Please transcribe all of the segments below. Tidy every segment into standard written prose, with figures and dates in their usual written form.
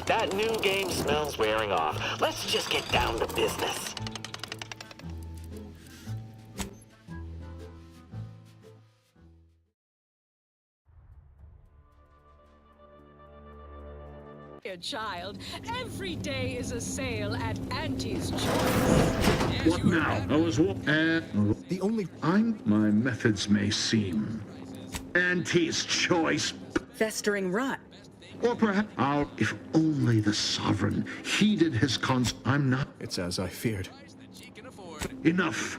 That new game smell's wearing off. Let's just get down to business. Dear child, every day is a sale at Auntie's Choice. What now? I was the only my methods may seem. Auntie's Choice. Festering rot. Or perhaps if only the sovereign heeded his I'm not. It's as I feared. Enough.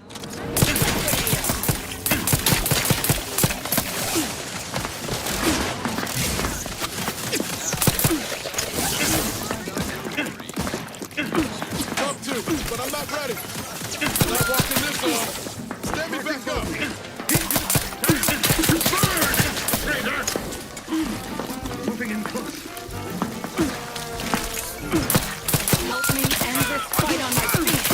But I'm not ready. I'm not walking this off. Stand me back up. Burn! Moving in close. Help me end this fight on my feet.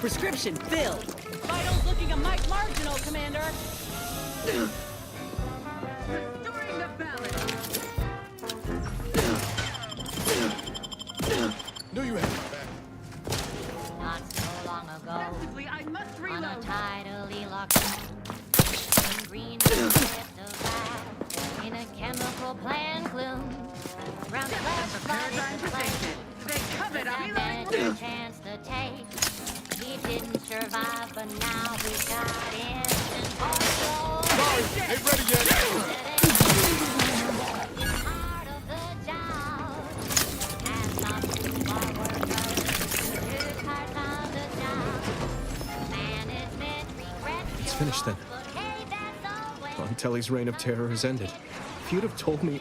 Prescription filled. Vitals looking a mite marginal, Commander. Restoring the balance. Knew you had my back. Not so long ago, Possibly, I must on reload. a tidally locked in green in a chemical plant bloom. Round flesh flooded the place. They covet A chance to take. He didn't survive, but now we got instant control. Sorry, ain't ready yet. Part of the job. And not to our workers. Two parts of the job. Management regrets It's finished then. Montelli's reign of terror has ended. If you'd have told me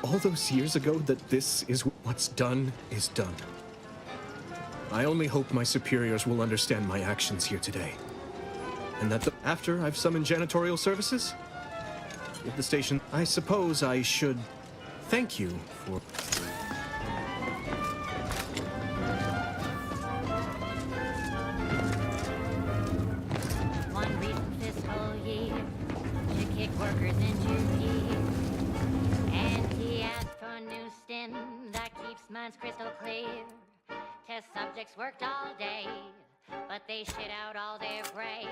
all those years ago that this is what's done is done. I only hope my superiors will understand my actions here today. And that after I've summoned janitorial services, give the station, I suppose I should thank you for... One reason this whole year to kick workers into gear. And he asked for a new stim that keeps minds crystal clear. Test subjects worked all day, but they shit out all their gray.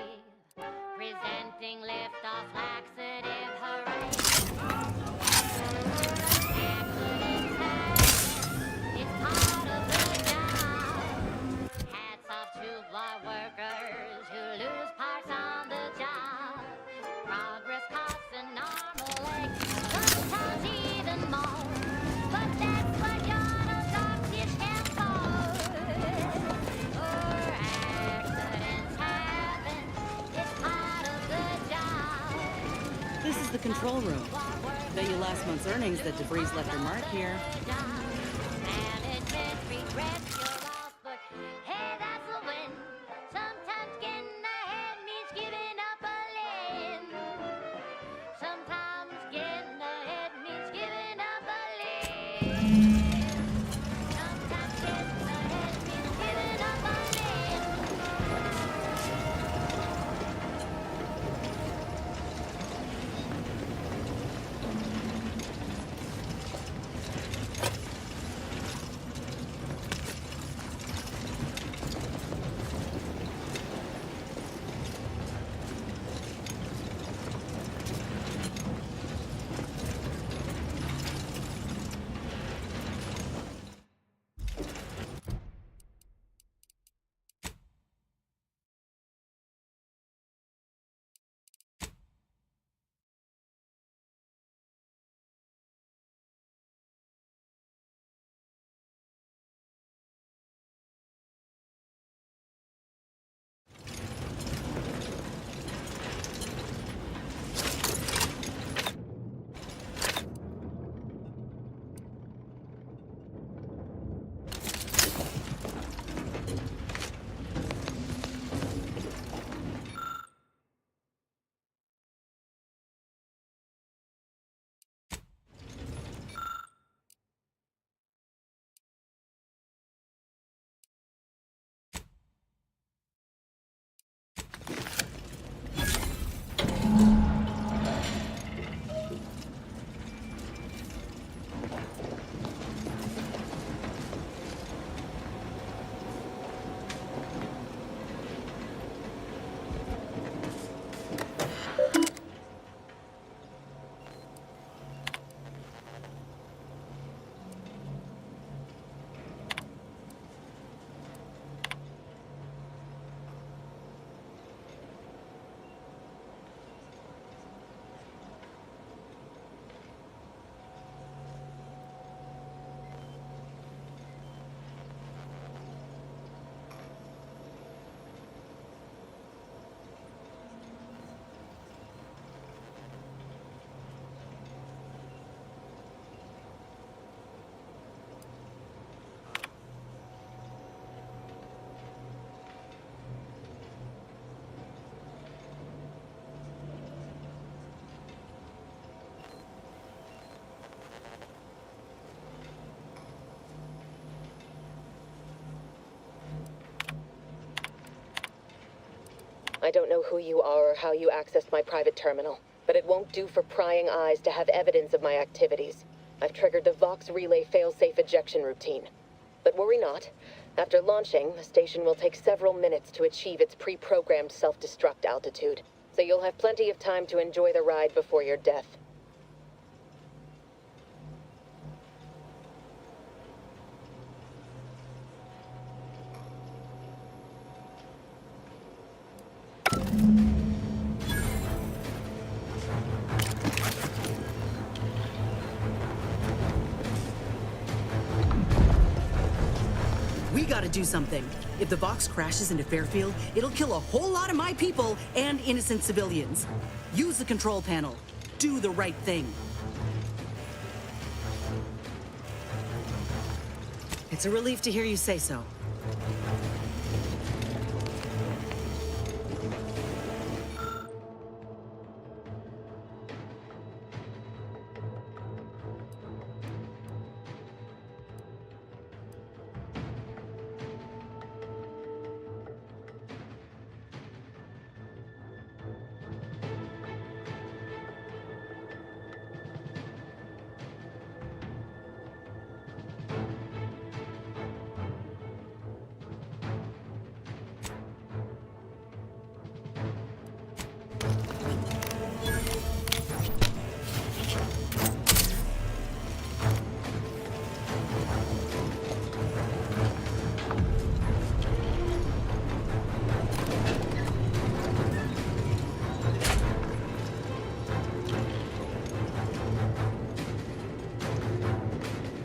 Presenting liftoff laxative, hooray. It's part of the job. Hats off to blood workers who lose parts on the job. Progress costs an arm or leg, sometimes even more. But that's what your docs is here for. Accidents happen, it's part of the job. This is the control room. Bet you last month's earnings that debris left her mark here. Management regrets your loss, but hey, that's a win. Sometimes getting ahead means giving up a limb. Sometimes getting ahead means giving up a limb. Sometimes getting ahead means giving up a limb. I don't know who you are or how you accessed my private terminal, but it won't do for prying eyes to have evidence of my activities. I've triggered the Vox Relay failsafe ejection routine. But worry not. After launching, the station will take several minutes to achieve its pre-programmed self-destruct altitude, so you'll have plenty of time to enjoy the ride before your death. We gotta do something. If the Vox crashes into Fairfield, it'll kill a whole lot of my people and innocent civilians. Use the control panel. Do the right thing. It's a relief to hear you say so.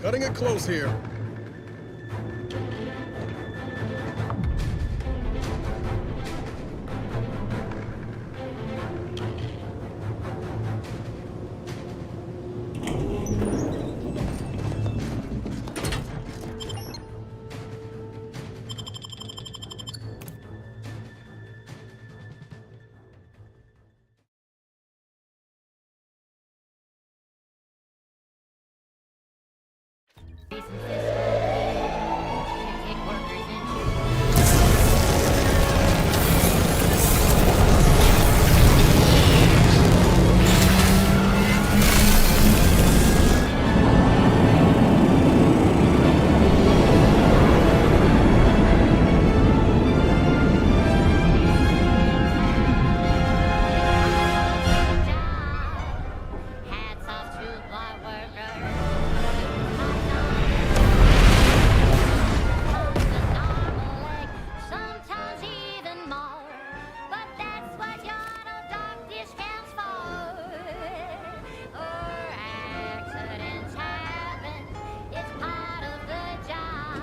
Cutting it close here. Hats off to my workers. Sometimes even more. But that's what your doctor counts for. Accidents happen. It's part of the job.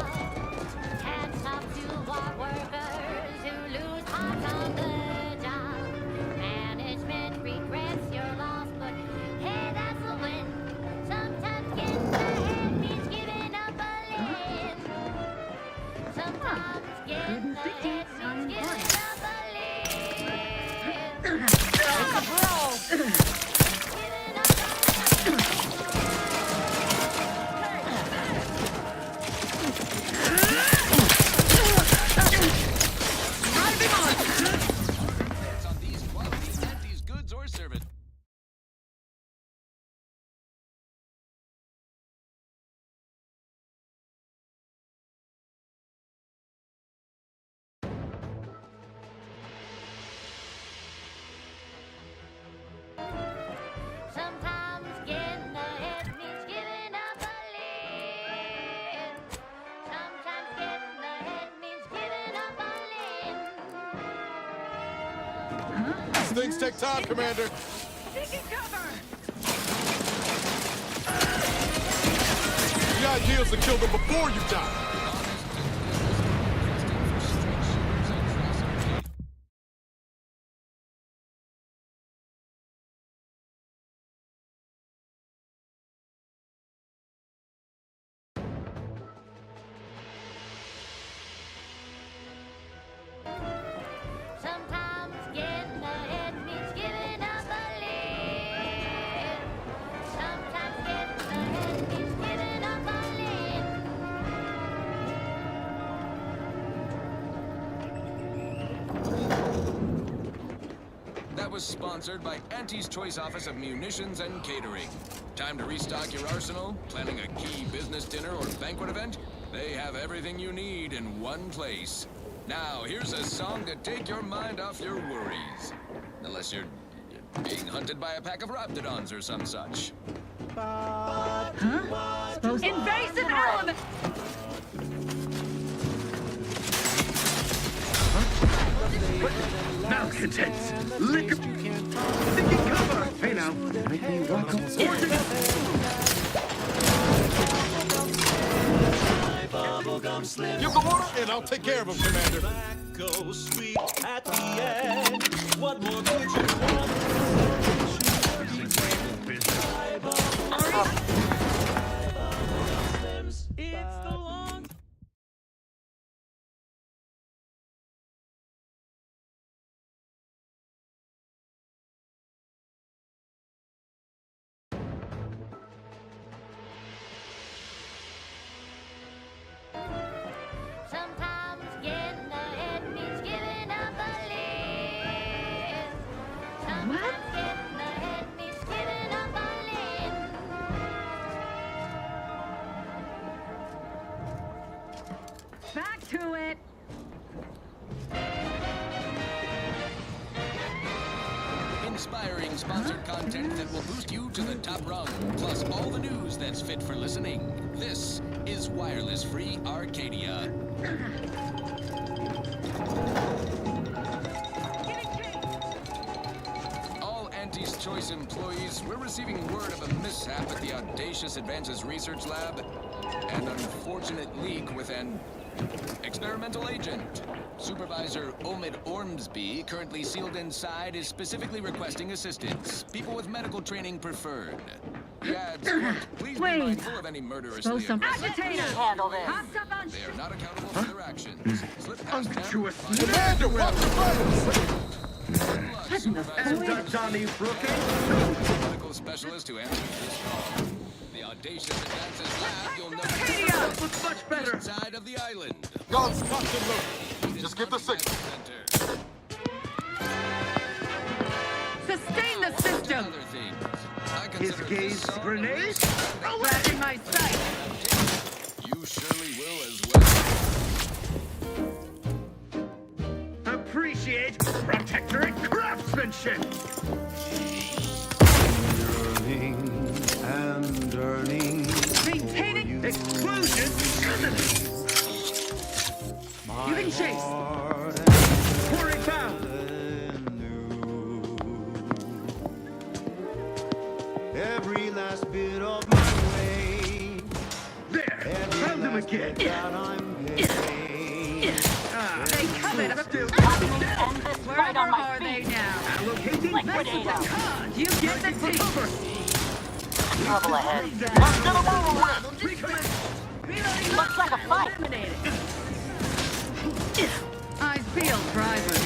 Hats off to our workers who lose heart on the job. Management regrets your loss, but hey, that's a win. Sometimes getting ahead means giving up a limb. Sometimes getting ahead means giving up a limb. Giving up on these qualities at these goods or service. Sometimes getting ahead means giving up a limb. Sometimes getting ahead means giving up a limb. These things take time, Commander. The idea is to kill them before you die. Sometimes getting ahead means giving up a limb. Sometimes getting ahead means giving up a limb. was sponsored by Auntie's Choice Office of Munitions and Catering. Time to restock your arsenal? Planning a key business dinner or banquet event? They have everything you need in one place. Now, here's a song to take your mind off your worries. Unless you're being hunted by a pack of raptidons or some such. Invasive element! Malcontents! Liquor! Taking cover! Hey now, might be welcome. You go order, and I'll take care of him, Commander. Go sweet at the end. What more could you want? It's the long. Sometimes getting ahead means giving up a limb. Sometimes getting ahead means giving up a limb. Back to it! Inspiring sponsored content that will boost you to the top rung, plus all the news that's fit for listening. This is Wireless Free Arcadia. All Auntie's Choice employees, we're receiving word of a mishap at the Audacious Advances Research Lab. An unfortunate leak with an experimental agent. Supervisor Omid Ormsby, currently sealed inside, is specifically requesting assistance. People with medical training preferred. He adds, quote, please be mindful of any murderously aggressive. Agitators! Handle this. Hopped up on They are not accountable for their actions. Slip past them. Unctuous Commander, watch the fighters! Good luck, Supervisor. That's on the rookie! Medical specialist who answers this call. The Audacious Advances Lab, you'll know That looks much better! side of the island. Guns, constant look. Just get the signal. Center. Sustain the system! Other things. I His consider gaze this song grenade? Back in my sight! You surely will as well. Appreciate protector and craftsmanship! And earning. Maintaining! Explosion! You can chase! Pouring down! Every last bit of my way. There! Found him again! That I'm paying. They come in! Wherever are they now? Allocating Liquidator! You get the team! Trouble ahead. Let's get him over with! Reloading! Looks like a fight. Eliminated! Eyes peeled, driver.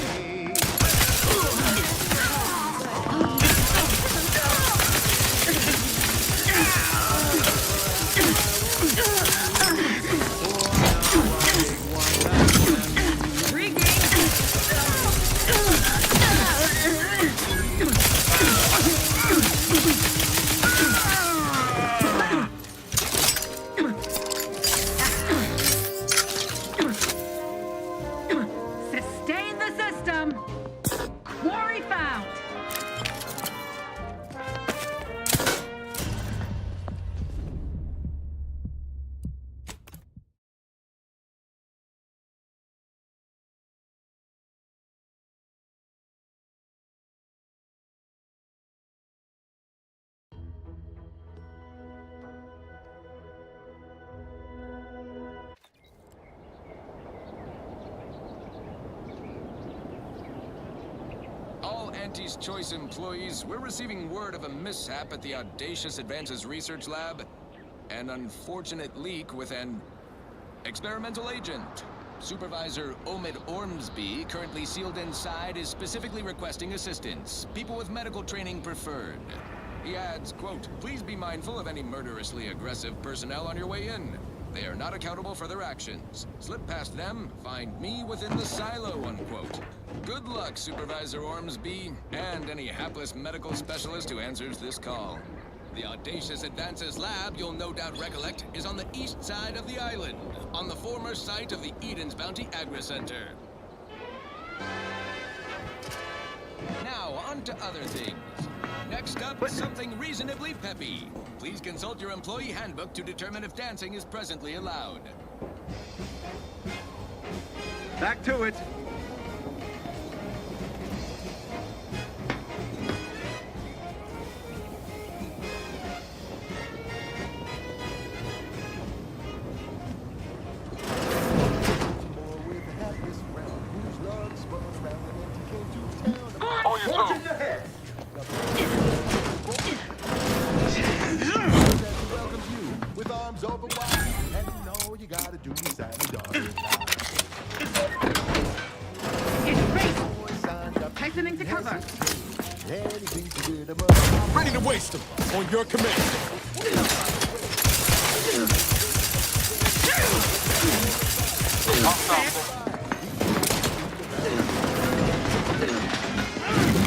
Sustain the system! Quarry found! All Auntie's Choice employees, we're receiving word of a mishap at the Audacious Advances Research Lab. An unfortunate leak with an experimental agent. Supervisor Omid Ormsby, currently sealed inside, is specifically requesting assistance. People with medical training preferred. He adds, quote, please be mindful of any murderously aggressive personnel on your way in. They are not accountable for their actions. Slip past them, find me within the silo, unquote. Good luck, Supervisor Ormsby, and any hapless medical specialist who answers this call. The Audacious Advances Lab, you'll no doubt recollect, is on the east side of the island, on the former site of the Eden's Bounty Agri-Center. Now, on to other things. Next up, something reasonably peppy. Please consult your employee handbook to determine if dancing is presently allowed. Back to it. Ready to waste them. On your command.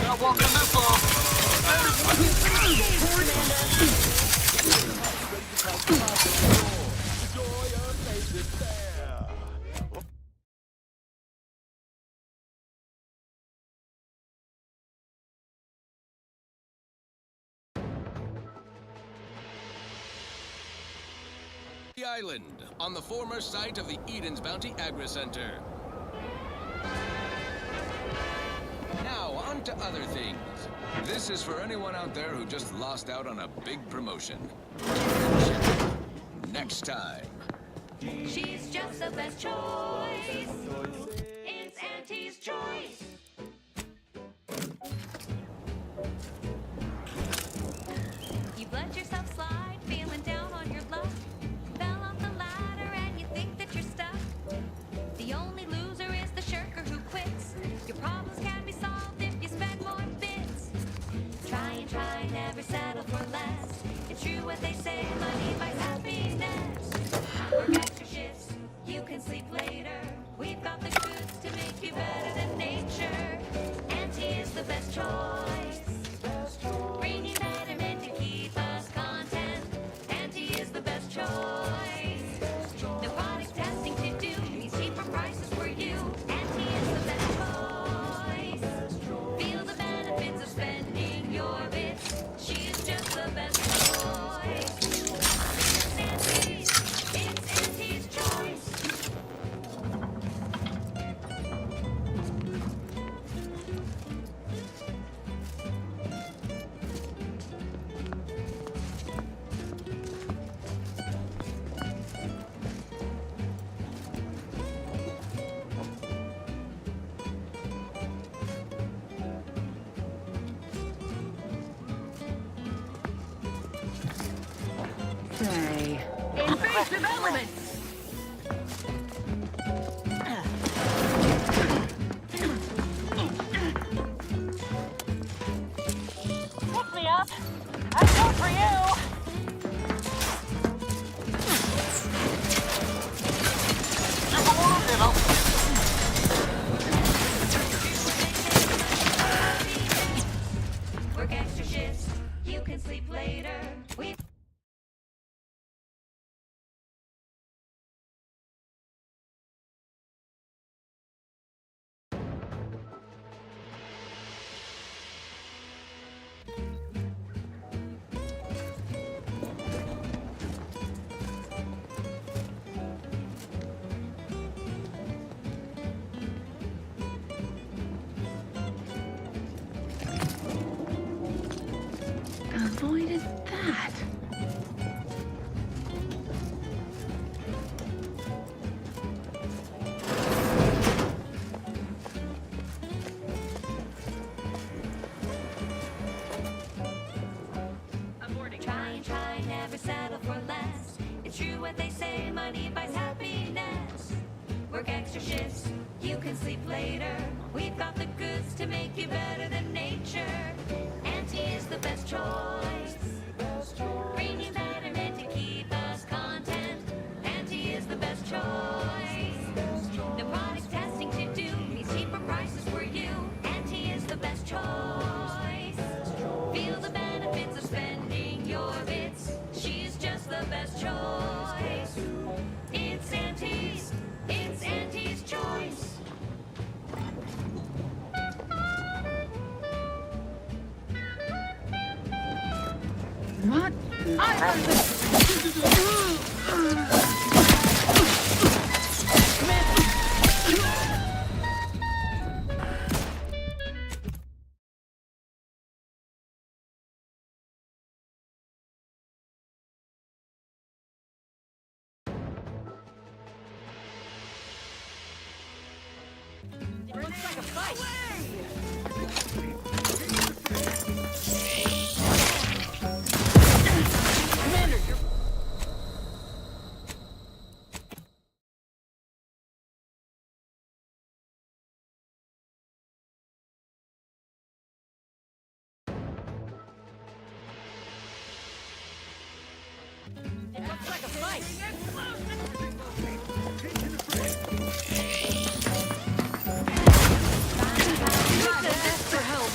Not walking this off. The island, on the former site of the Eden's Bounty Agri-Center. Now, on to other things. This is for anyone out there who just lost out on a big promotion. Next time. She's just the best choice. It's Auntie's choice. You've let yourself slide, feeling down on your luck. Fell off the ladder and you think that you're stuck. The only loser is the shirker who quits. Your problems can be solved if you spend more bits. Try and try, never settle for less. It's true what they say, money buys happiness. Work extra shifts, you can sleep later. We've got the goods to make you better than nature. Auntie is the best choice. Bringing betterment to keep us content. Auntie is the best choice. No product testing to do, means cheaper prices for you. Auntie is the best choice. Feel the benefits of spending your bits. She is just the best choice. It's Auntie's choice. Say, in-phase development! Pick me up! I'm going for you! Work extra shifts, you can sleep later. We Avoided that. try and try, never settle for less. It's true what they say, money buys happiness. Work extra shifts, you can sleep later. We've got the goods to make you better than nature. Auntie is the best choice. Bringing betterment to keep us content. Auntie What? Looks like a fight. Commander, you're... It looks like a fight. For help.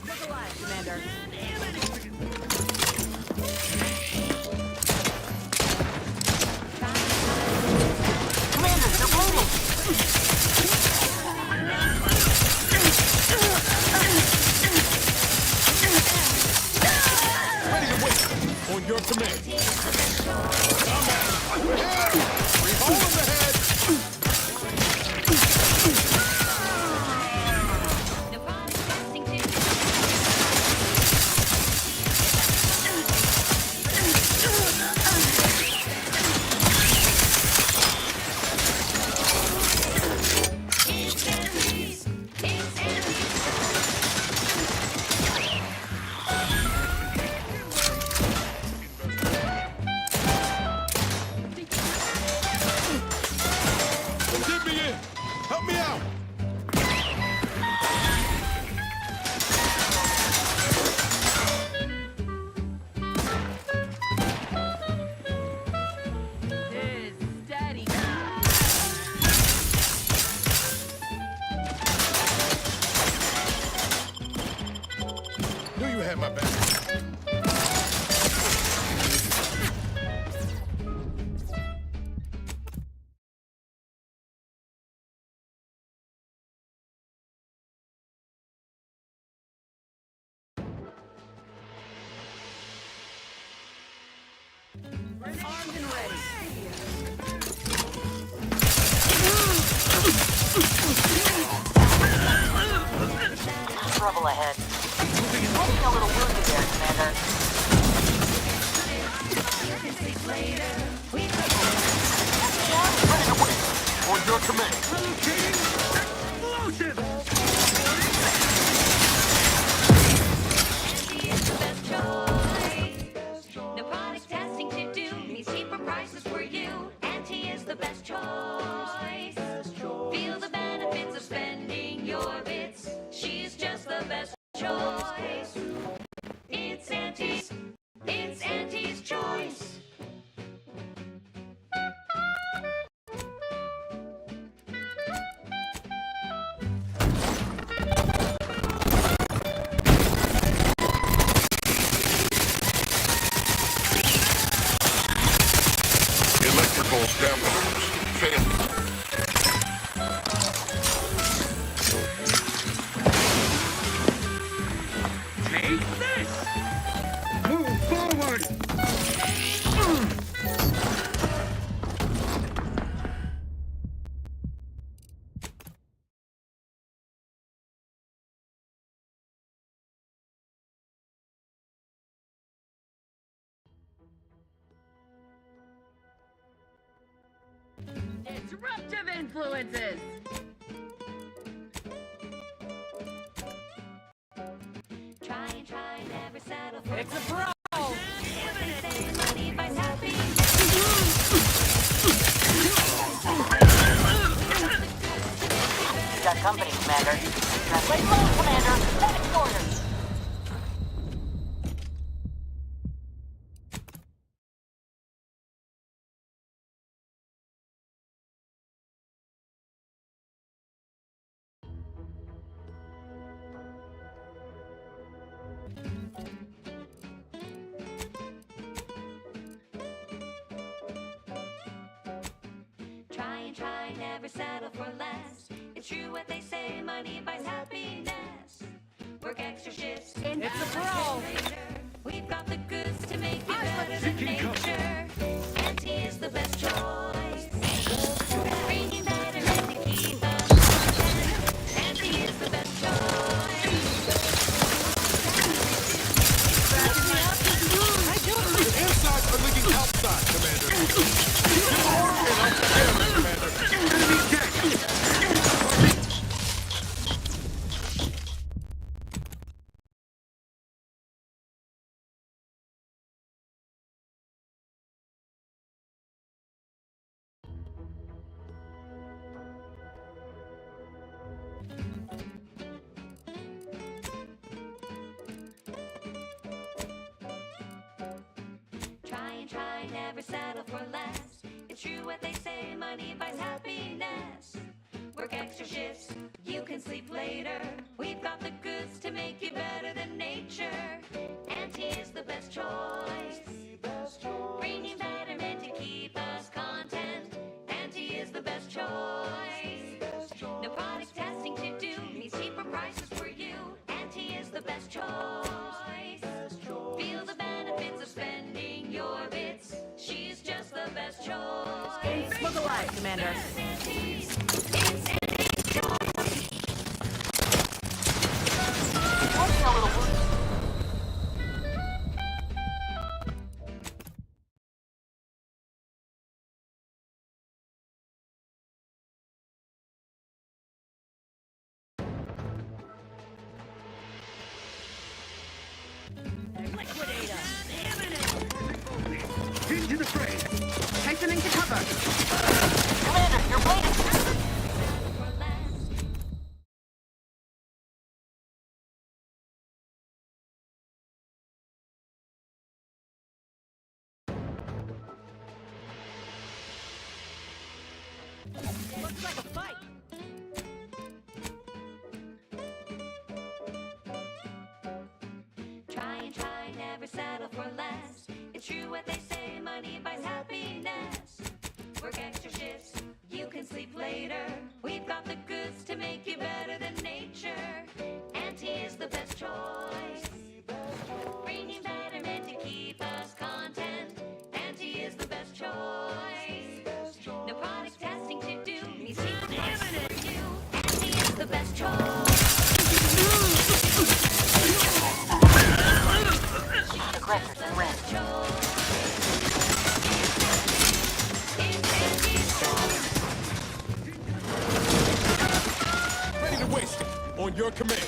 Look alive, Commander. Ready to win. On your command. Combat. Revolve in the head. Dip me in. Help me out. Steady. Knew you had my back. Armed and ready. Trouble ahead. Looking a little wounded there, Commander. On your command. No product testing to do means cheaper prices for you. Auntie is the best choice. Feel the benefits of spending your bits. She's just the best choice. It's Auntie's choice. Electrical downloads. Failed. Take this! Move forward! Disruptive influences. Try, never settle for It's a pro. Save money by tapping. You got company, Commander. Translate mode, Commander. Medic orders. try, never settle for less. It's true what they say, money buys happiness. Work extra shifts. It's a pro. We've got the goods to make you better than nature. Auntie is the best choice. Bringing better men to keep us content. Auntie is the best choice. Inside or leaking outside, Commander. Get more and I'm scared, Commander. Enemy deck! Try, never settle for less. It's true what they say, money buys happiness. Work extra shifts, you can sleep later. We've got the goods to make you better than nature. Auntie is the best choice. Bringing betterment to keep us content. Auntie is the best choice. No product testing to do, means cheaper prices for you. Auntie is the best choice. Feel the benefits of spending your bits. She's just the best choice. Smoke alive, Commander. Into the fray! Tightening to cover! Commander, you're waiting. Looks like a fight. Try, never settle for less. It's true what they say, money buys happiness. Work extra shifts, you can sleep later. We've got the goods to make you better than nature. Auntie is the best choice. Bringing betterment to keep us content. Auntie is the best choice. No product testing to do, means cheaper prices for you. Auntie is the best choice. Aggressive threat. Ready to waste it. On your command.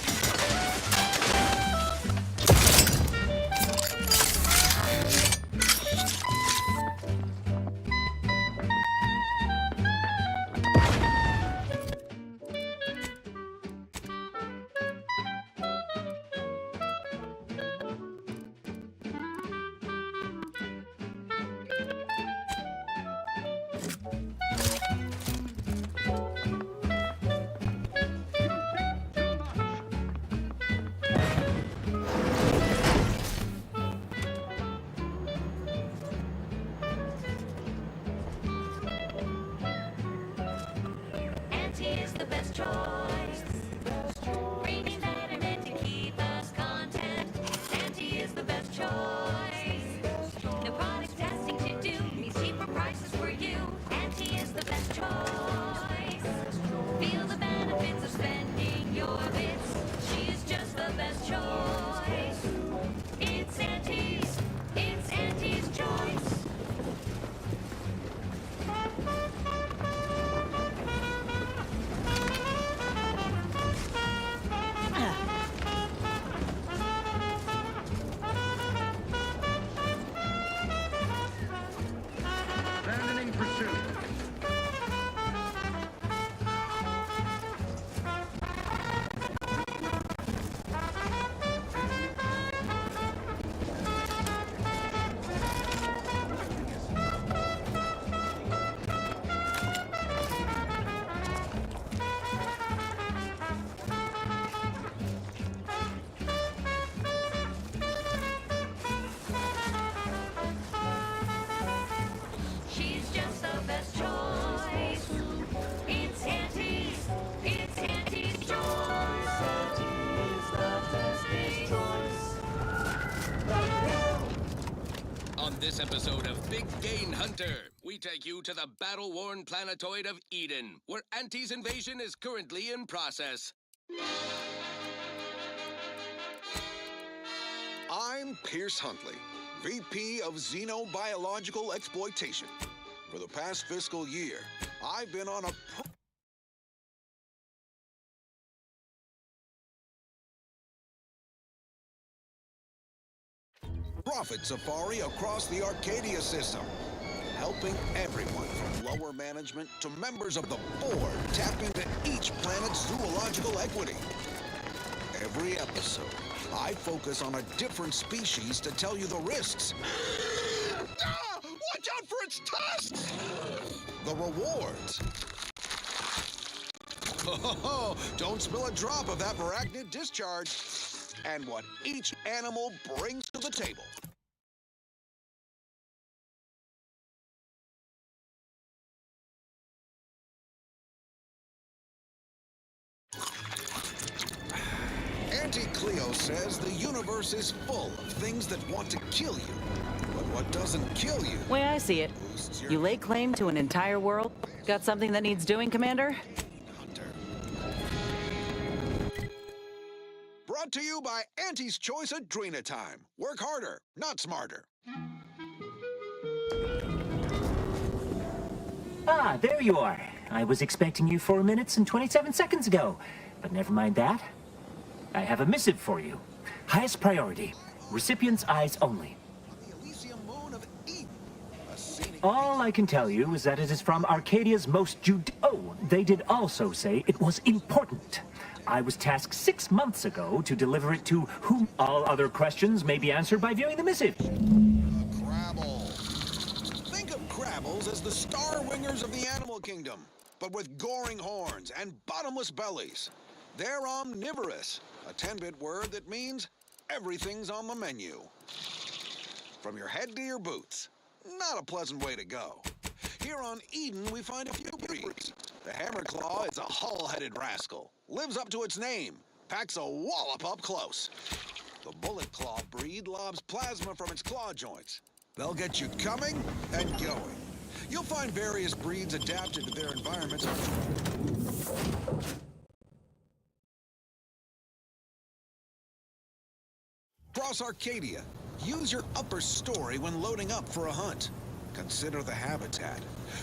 this episode of Big Gain Hunter, we take you to the battle-worn planetoid of Eden, where Anti's invasion is currently in process. I'm Pierce Huntley, VP of Xenobiological Exploitation. For the past fiscal year, I've been on a profit safari across the Arcadia system, helping everyone from lower management to members of the board tap into each planet's zoological equity. Every episode, I focus on a different species to tell you the risks. Watch out for its tusks! The rewards. Oh, don't spill a drop of that arachnid discharge. And what each animal brings to the table. Auntie Cleo says the universe is full of things that want to kill you. But what doesn't kill you? Way I see it, you lay claim to an entire world? Got something that needs doing, Commander? Brought to you by Auntie's Choice Adrenatime. Work harder, not smarter. Ah, there you are. I was expecting you 4 minutes and 27 seconds ago. But never mind that. I have a missive for you. Highest priority. Recipient's eyes only. All I can tell you is that it is from Arcadia's most Oh, they did also say it was important. I was tasked 6 months ago to deliver it to whom. All other questions may be answered by viewing the missive. Crabble. Think of Crabbles as the star wingers of the animal kingdom, but with goring horns and bottomless bellies. They're omnivorous, a 10-bit word that means everything's on the menu. From your head to your boots. Not a pleasant way to go. Here on Eden, we find a few breeds. The Hammerclaw is a hull-headed rascal. Lives up to its name. Packs a wallop up close. The Bullet Claw breed lobs plasma from its claw joints. They'll get you coming and going. You'll find various breeds adapted to their environments. Across Arcadia, use your upper story when loading up for a hunt. Consider the habitat.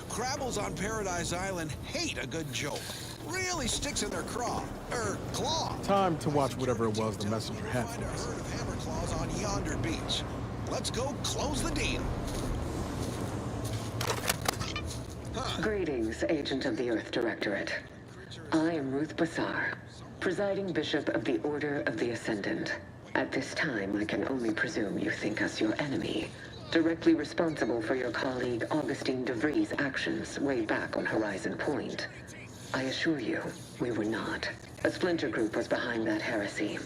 Crabbles on Paradise Island hate a good joke. Really sticks in their claw. Time to watch whatever it was the messenger had for us. Herd of Hammerclaws on yonder beach. Let's go close the deal. Greetings, Agent of the Earth Directorate. I am Ruth Bassar, presiding Bishop of the Order of the Ascendant. At this time, I can only presume you think us your enemy, directly responsible for your colleague Augustine DeVries' actions way back on Horizon Point. I assure you, we were not. A splinter group was behind that heresy.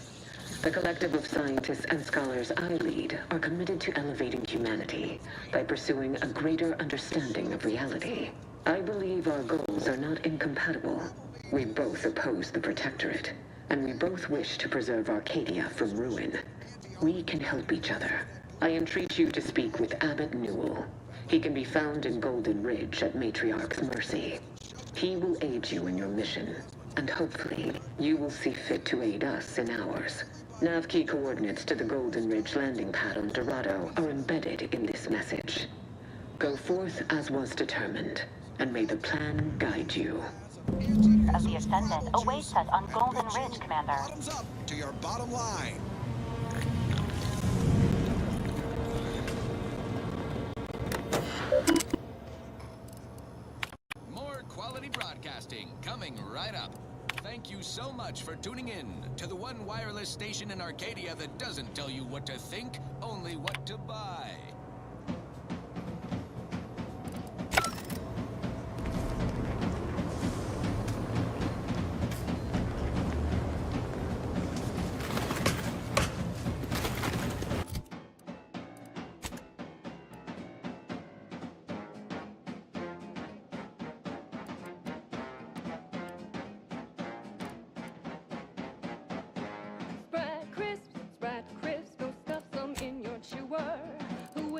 The collective of scientists and scholars I lead are committed to elevating humanity by pursuing a greater understanding of reality. I believe our goals are not incompatible. We both oppose the Protectorate, and we both wish to preserve Arcadia from ruin. We can help each other. I entreat you to speak with Abbot Newell. He can be found in Golden Ridge at Matriarch's Mercy. He will aid you in your mission, and hopefully, you will see fit to aid us in ours. Nav key coordinates to the Golden Ridge landing pad on Dorado are embedded in this message. Go forth as was determined, and may the plan guide you. Of the Ascendant awaits us on Golden Ridge, Commander. Bottoms up to your bottom line. More quality broadcasting coming right up. Thank you so much for tuning in to the one wireless station in Arcadia that doesn't tell you what to think, only what to buy. Spread crisp, go stuff some in your chewer. Who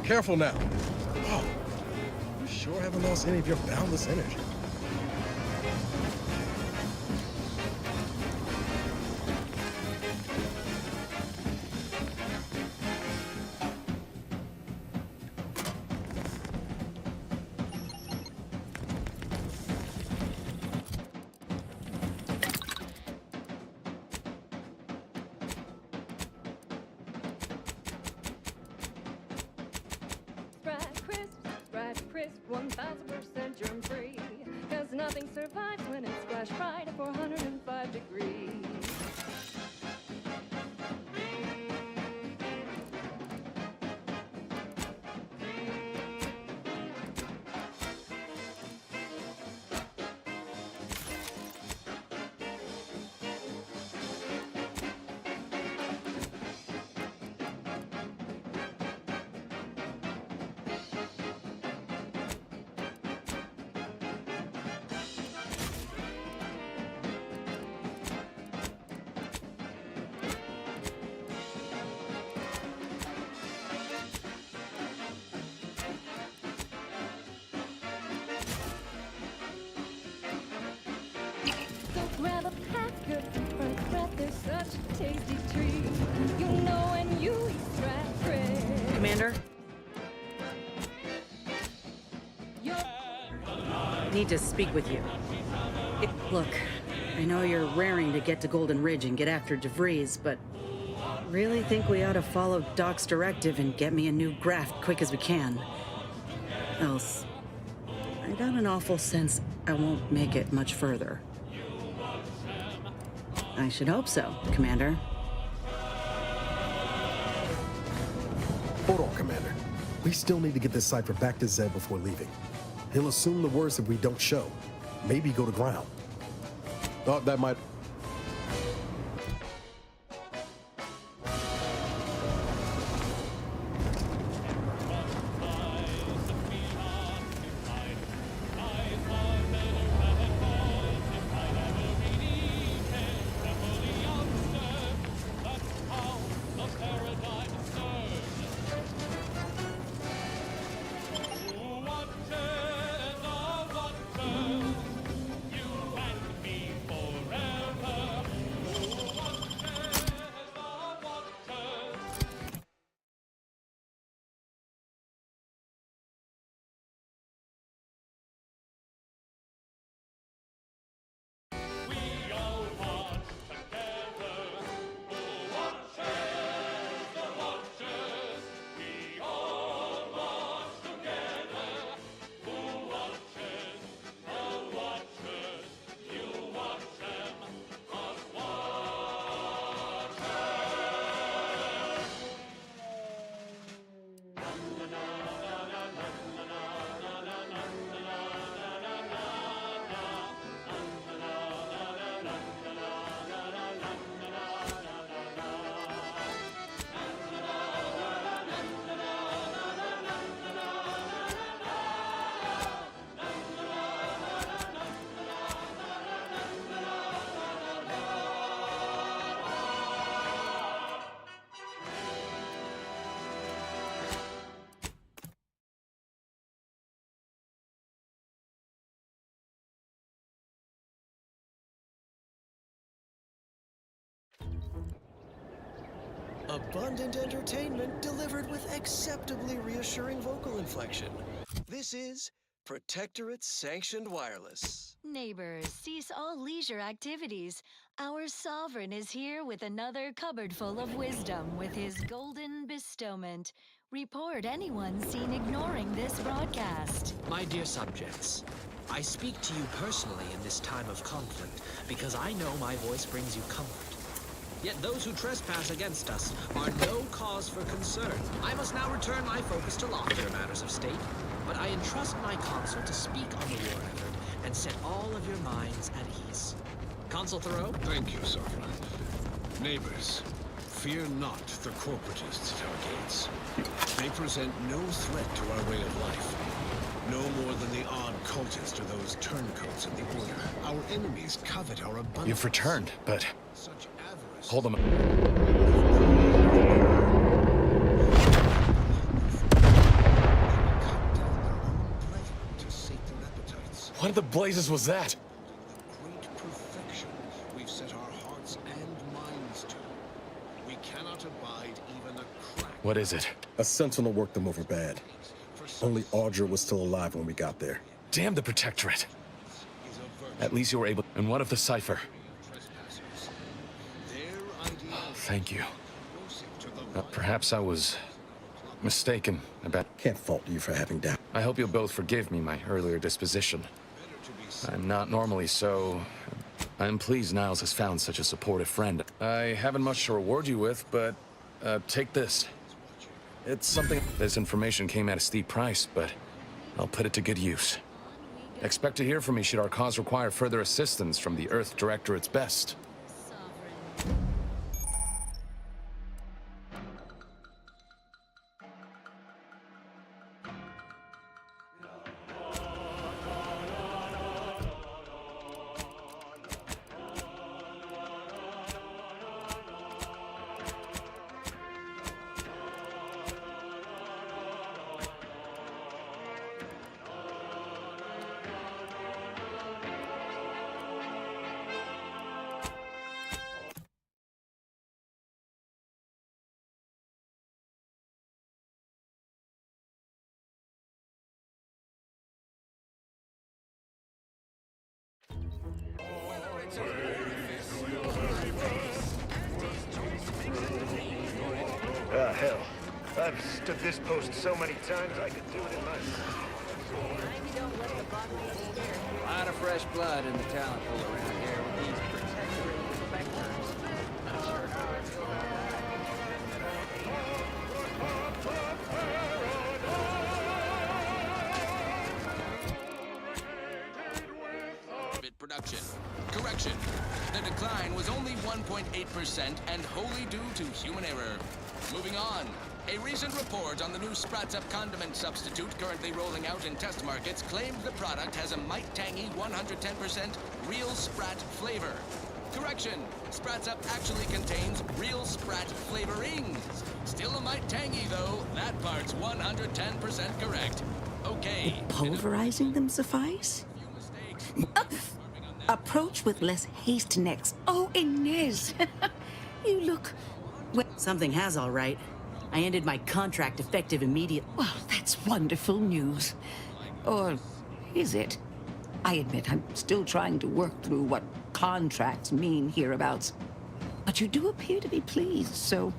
Careful now. Oh, you sure haven't lost any of your boundless energy. Sprite crisp, 1000% germ free. Cause nothing survives when it's flash bright at 405 degrees. Grab a pack of Sprite breath, they're such a tasty treat. You know when you eat Sprite bread. Commander? Need to speak with you. Look, I know you're raring to get to Golden Ridge and get after DeVries, but really think we ought to follow Doc's directive and get me a new graft quick as we can. Else, I got an awful sense I won't make it much further. I should hope so, Commander. Hold on, Commander. We still need to get this cipher back to Zed before leaving. He'll assume the worst if we don't show. Maybe go to ground. Thought that might... Abundant entertainment delivered with acceptably reassuring vocal inflection. This is Protectorate Sanctioned Wireless. Neighbors, cease all leisure activities. Our sovereign is here with another cupboard full of wisdom with his golden bestowment. Report anyone seen ignoring this broadcast. My dear subjects, I speak to you personally in this time of conflict because I know my voice brings you comfort. Yet those who trespass against us are no cause for concern. I must now return my focus to loftier matters of state, but I entrust my consul to speak on the war effort and set all of your minds at ease. Consul Thoreau? Thank you, Sovereign. Neighbors, fear not the corporatists at our gates. They present no threat to our way of life. No more than the odd cultist or those turncoats of the Order. Our enemies covet our abundance. You've returned, but... hold them. the blazes was that? Great perfection we've set our hearts and minds to. We cannot abide even a crack. What is it? A sentinel worked them over bad. Only Audra was still alive when we got there. Damn the Protectorate. At least you were able... And what of the cipher? Oh, thank you. Perhaps I was mistaken about... Can't fault you for having doubt. I hope you'll both forgive me my earlier disposition. I'm not normally so... I'm pleased Niles has found such a supportive friend. I haven't much to reward you with, but take this. It's something... This information came at a steep price, but I'll put it to good use. Expect to hear from me should our cause require further assistance from the Earth Directorate's best. Hell. I've stood this post so many times I could do it in my... A lot of fresh blood in the talent pool around here with these protectorate inspectors. Not sure how it's Production. Correction. The decline was only 1.8% and wholly due to human error. Moving on. A recent report on the new Sprats Up condiment substitute currently rolling out in test markets claimed the product has a might tangy 110% real Sprat flavor. Correction. Sprats Up actually contains real Sprat flavorings. Still a might tangy though. That part's 110% correct. Okay. Pulverizing them suffice? Approach with less haste next. Oh, Inez! You look... Well, something has, all right. I ended my contract effective immediately. Well, that's wonderful news. Or is it? I admit I'm still trying to work through what contracts mean hereabouts. But you do appear to be pleased, so...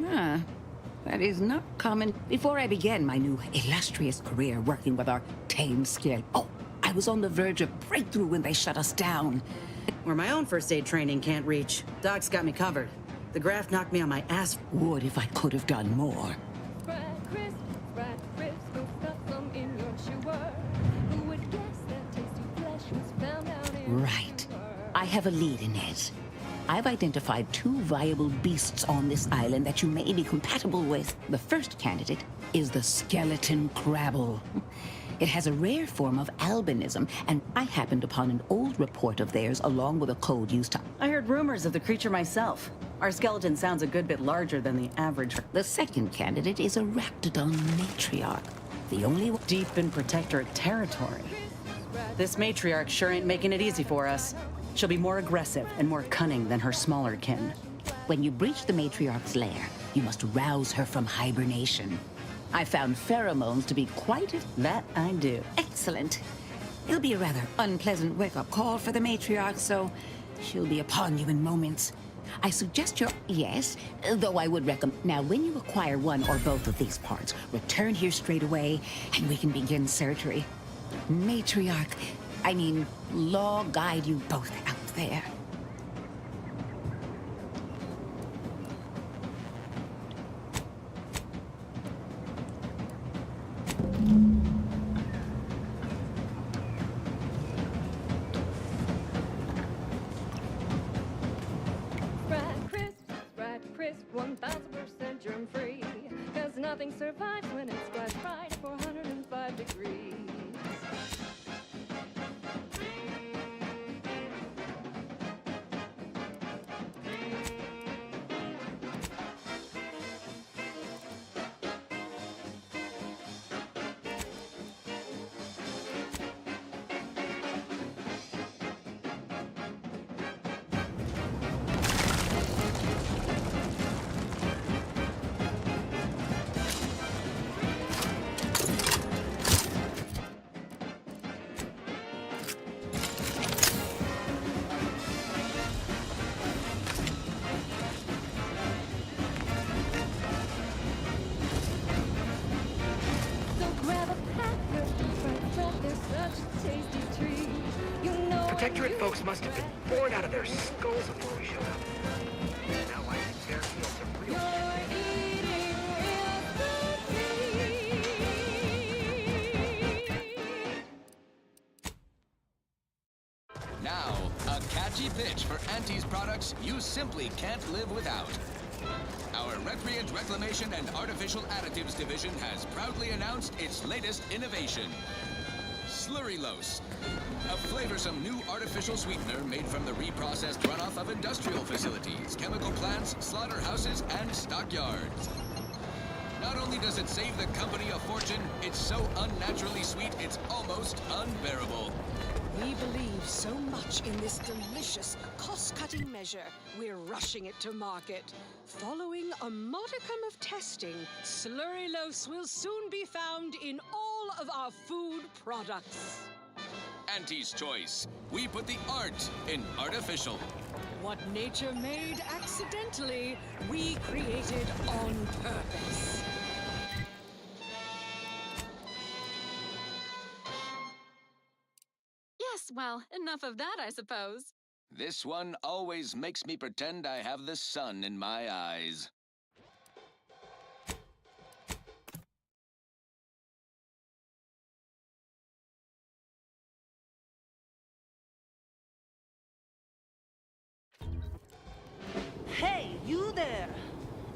that is not common. Before I began my new illustrious career working with our tame scale... Oh, I was on the verge of breakthrough when they shut us down. Where my own first aid training can't reach. Doc's got me covered. The graft knocked me on my ass. Would if I could have done more. Right. I have a lead, Inez. I've identified 2 viable beasts on this island that you may be compatible with. The first candidate is the skeleton crabble. It has a rare form of albinism, and I happened upon an old report of theirs along with a code used to... I heard rumors of the creature myself. Our skeleton sounds a good bit larger than the average. The second candidate is a Raptidon matriarch. The only one... Deep in Protectorate territory. This matriarch sure ain't making it easy for us. She'll be more aggressive and more cunning than her smaller kin. When you breach the matriarch's lair, you must rouse her from hibernation. I found pheromones to be quite... That I do. Excellent. It'll be a rather unpleasant wake-up call for the matriarch, so she'll be upon you in moments. I suggest your... Yes, though I would recommend... Now, when you acquire one or both of these parts, return here straight away, and we can begin surgery. Matriarch, I mean, law guide you both out there. Sprat crisp, 1000% germ free. 'Cause nothing survives when it's scratch fried for 105 degrees. Protectorate folks must have been bored out of their skulls before we showed up. Now I think they're some real Now, a catchy pitch for Auntie's products you simply can't live without. Our Recreant Reclamation and Artificial Additives division has proudly announced its latest innovation, Slurrylose, a flavorsome new artificial sweetener made from the reprocessed runoff of industrial facilities, chemical plants, slaughterhouses, and stockyards. Not only does it save the company a fortune, it's so unnaturally sweet it's almost unbearable. We believe so much in this delicious, cost-cutting measure, we're rushing it to market. Following a modicum of testing, Slurrylose will soon be found in all of our food products. Auntie's Choice. We put the art in artificial. What nature made accidentally, we created on purpose. Yes, well, enough of that, I suppose. This one always makes me pretend I have the sun in my eyes. Hey, you there!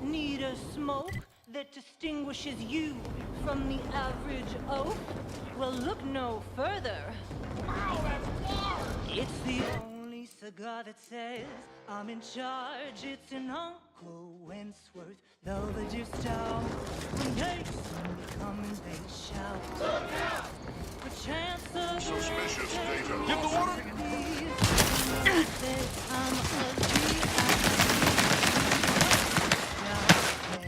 Need a smoke that distinguishes you from the average oak? Well, look no further. It's the only cigar that says I'm in charge. It's an Uncle Wentworth Belvedere Stout. When Jason comes, they shout. Look out! The chance of suspicious data. Get the water! I'm ugly.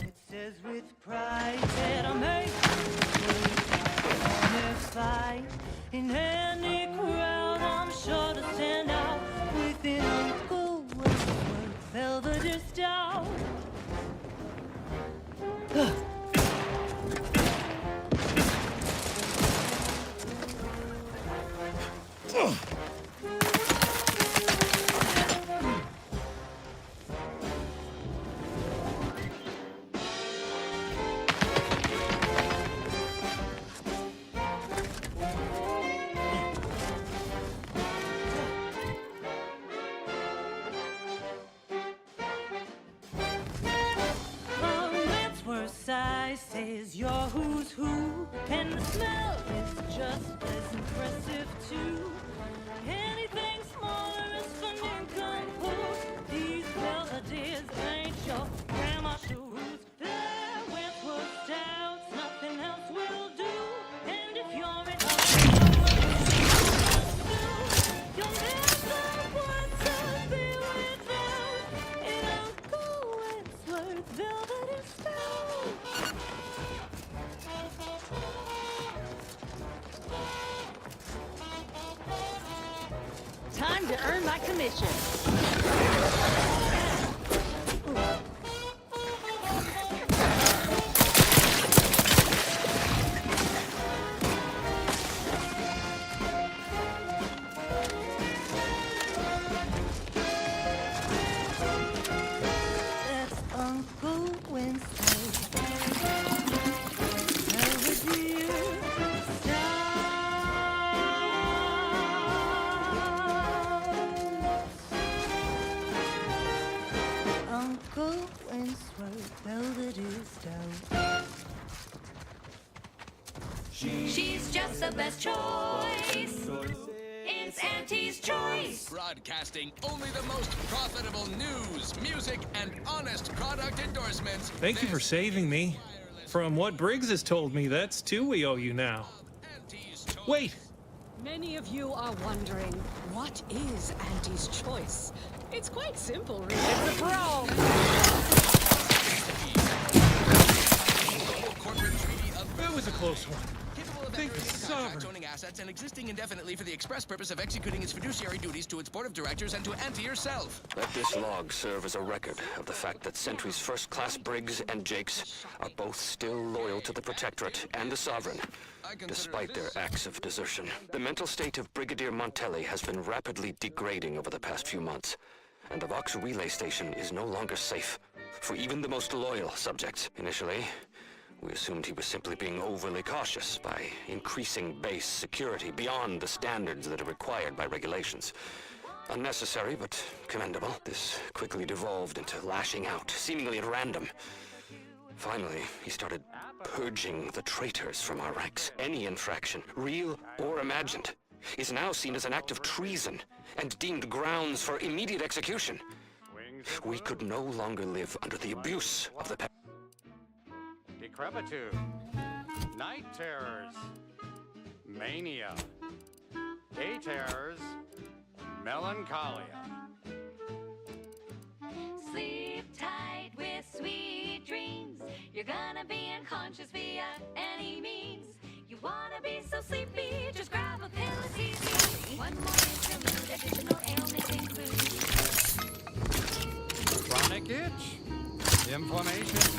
It says with pride that I make a fight in any crowd. I'm sure to stand out with an Uncle Wentworth Belvedere Stout. Size says you're who's who, and the smell is just as impressive too. Anything smaller is for nincompoops. These Belvederes ain't your grandma's shoes. They're Wentworth stouts, nothing else will do. And if you're an you'll never want to be without an Uncle Wentworth Belvedere Stout. Time to earn my commission. That's Uncle Wentworth Belvedere Uncle Wentworth Belvedere Stout. She's just the best choice. It's Auntie's Choice. Broadcasting only the most profitable news, music, and honest product endorsements. Thank you for saving me. From what Briggs has told me, that's two we owe you now. Wait! Many of you are wondering, what is Auntie's Choice? It's quite simple, really. It's a pro. That was a close one. Capable of think the contracts Sovereign... owning assets and existing indefinitely for the express purpose of executing its fiduciary duties to its board of directors and to Auntie herself. Let this log serve as a record of the fact that Sentry's first-class Briggs and Jakes are both still loyal to the Protectorate and the Sovereign, despite their acts of desertion. The mental state of Brigadier Montelli has been rapidly degrading over the past few months, and the Vox relay station is no longer safe for even the most loyal subjects. Initially, we assumed he was simply being overly cautious by increasing base security beyond the standards that are required by regulations. Unnecessary, but commendable. This quickly devolved into lashing out, seemingly at random. Finally, he started purging the traitors from our ranks. Any infraction, real or imagined, is now seen as an act of treason and deemed grounds for immediate execution. We could no longer live under the abuse of the Decrepitude, Night Terrors, Mania, Day Terrors, Melancholia. Sleep tight with sweet dreams. You're gonna be unconscious via any means. You wanna be so sleepy, just grab a pill, it's easy. One more interlude, additional ailments include Chronic itch, inflammation,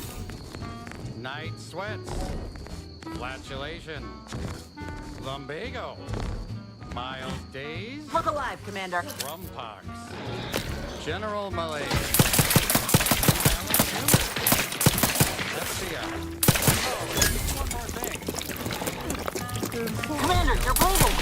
night sweats, flatulation, lumbago, mild days. Look alive, Commander. Rumpox, general malaise. Let's see. Oh, one more thing. Commander, you're bleeding.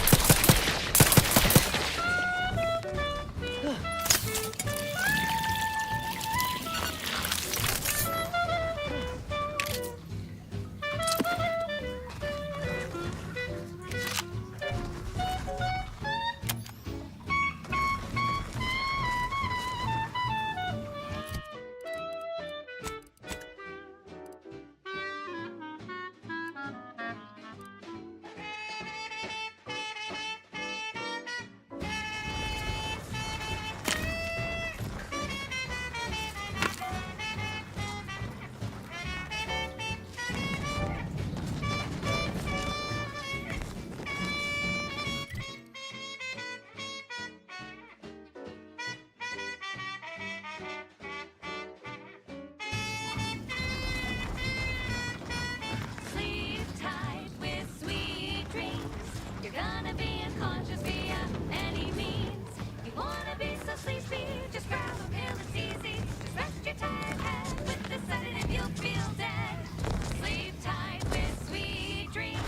sleep tight with sweet dreams. You're gonna be unconscious via any means. You wanna be so sleepy, just grab a pill, it's easy. Just rest your tired head with the sedative, you'll feel dead. Sleep tight with sweet dreams.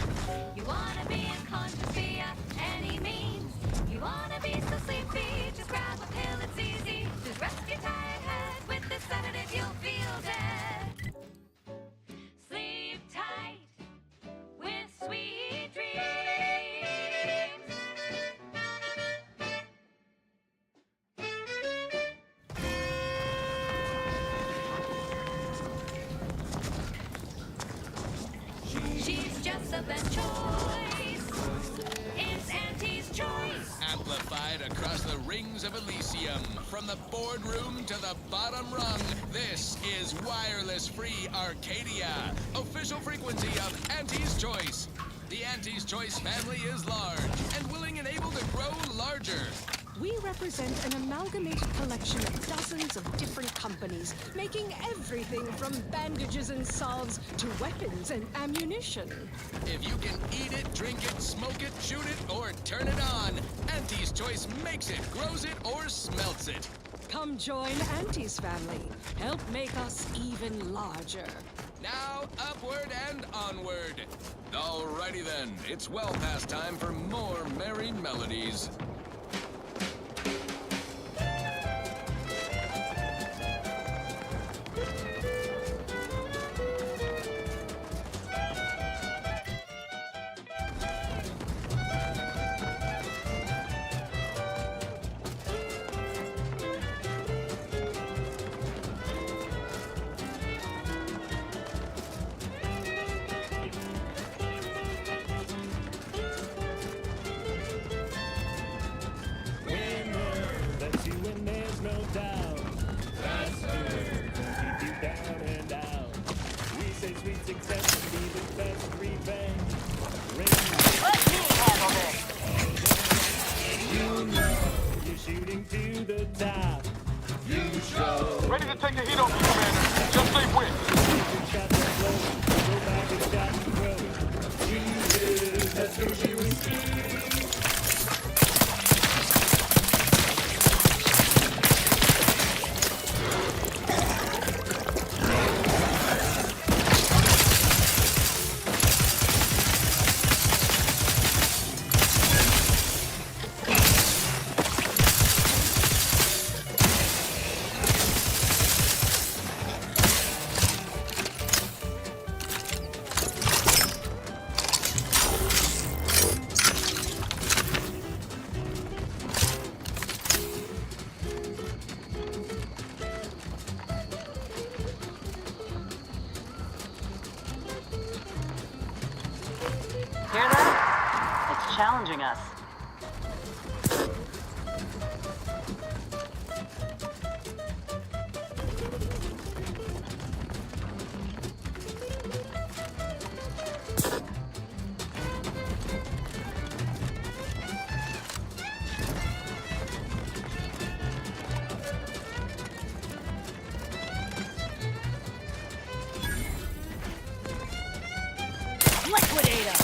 You wanna be unconscious via any means. You wanna be so sleepy, just grab a pill, it's easy. Just rest your tired head with the sedative, you'll feel dead. Sleep tight with sweet dreams. She's just the best choice. It's Auntie's choice. Amplified across the rings of Elysium, from the boardroom to the bottom rung, this is Wireless Free Arcadia, official frequency of Auntie's Choice. The Auntie's Choice family is large and willing and able to grow larger. We represent an amalgamated collection of dozens of different companies, making everything from bandages and salves to weapons and ammunition. If you can eat it, drink it, smoke it, shoot it, or turn it on, Auntie's Choice makes it, grows it, or smelts it. Come join Auntie's family. Help make us even larger. Now, upward and onward. Alrighty then, it's well past time for more merry melodies. He don't, Commander. Just say when. Hear that? It's challenging us. Liquidate 'em!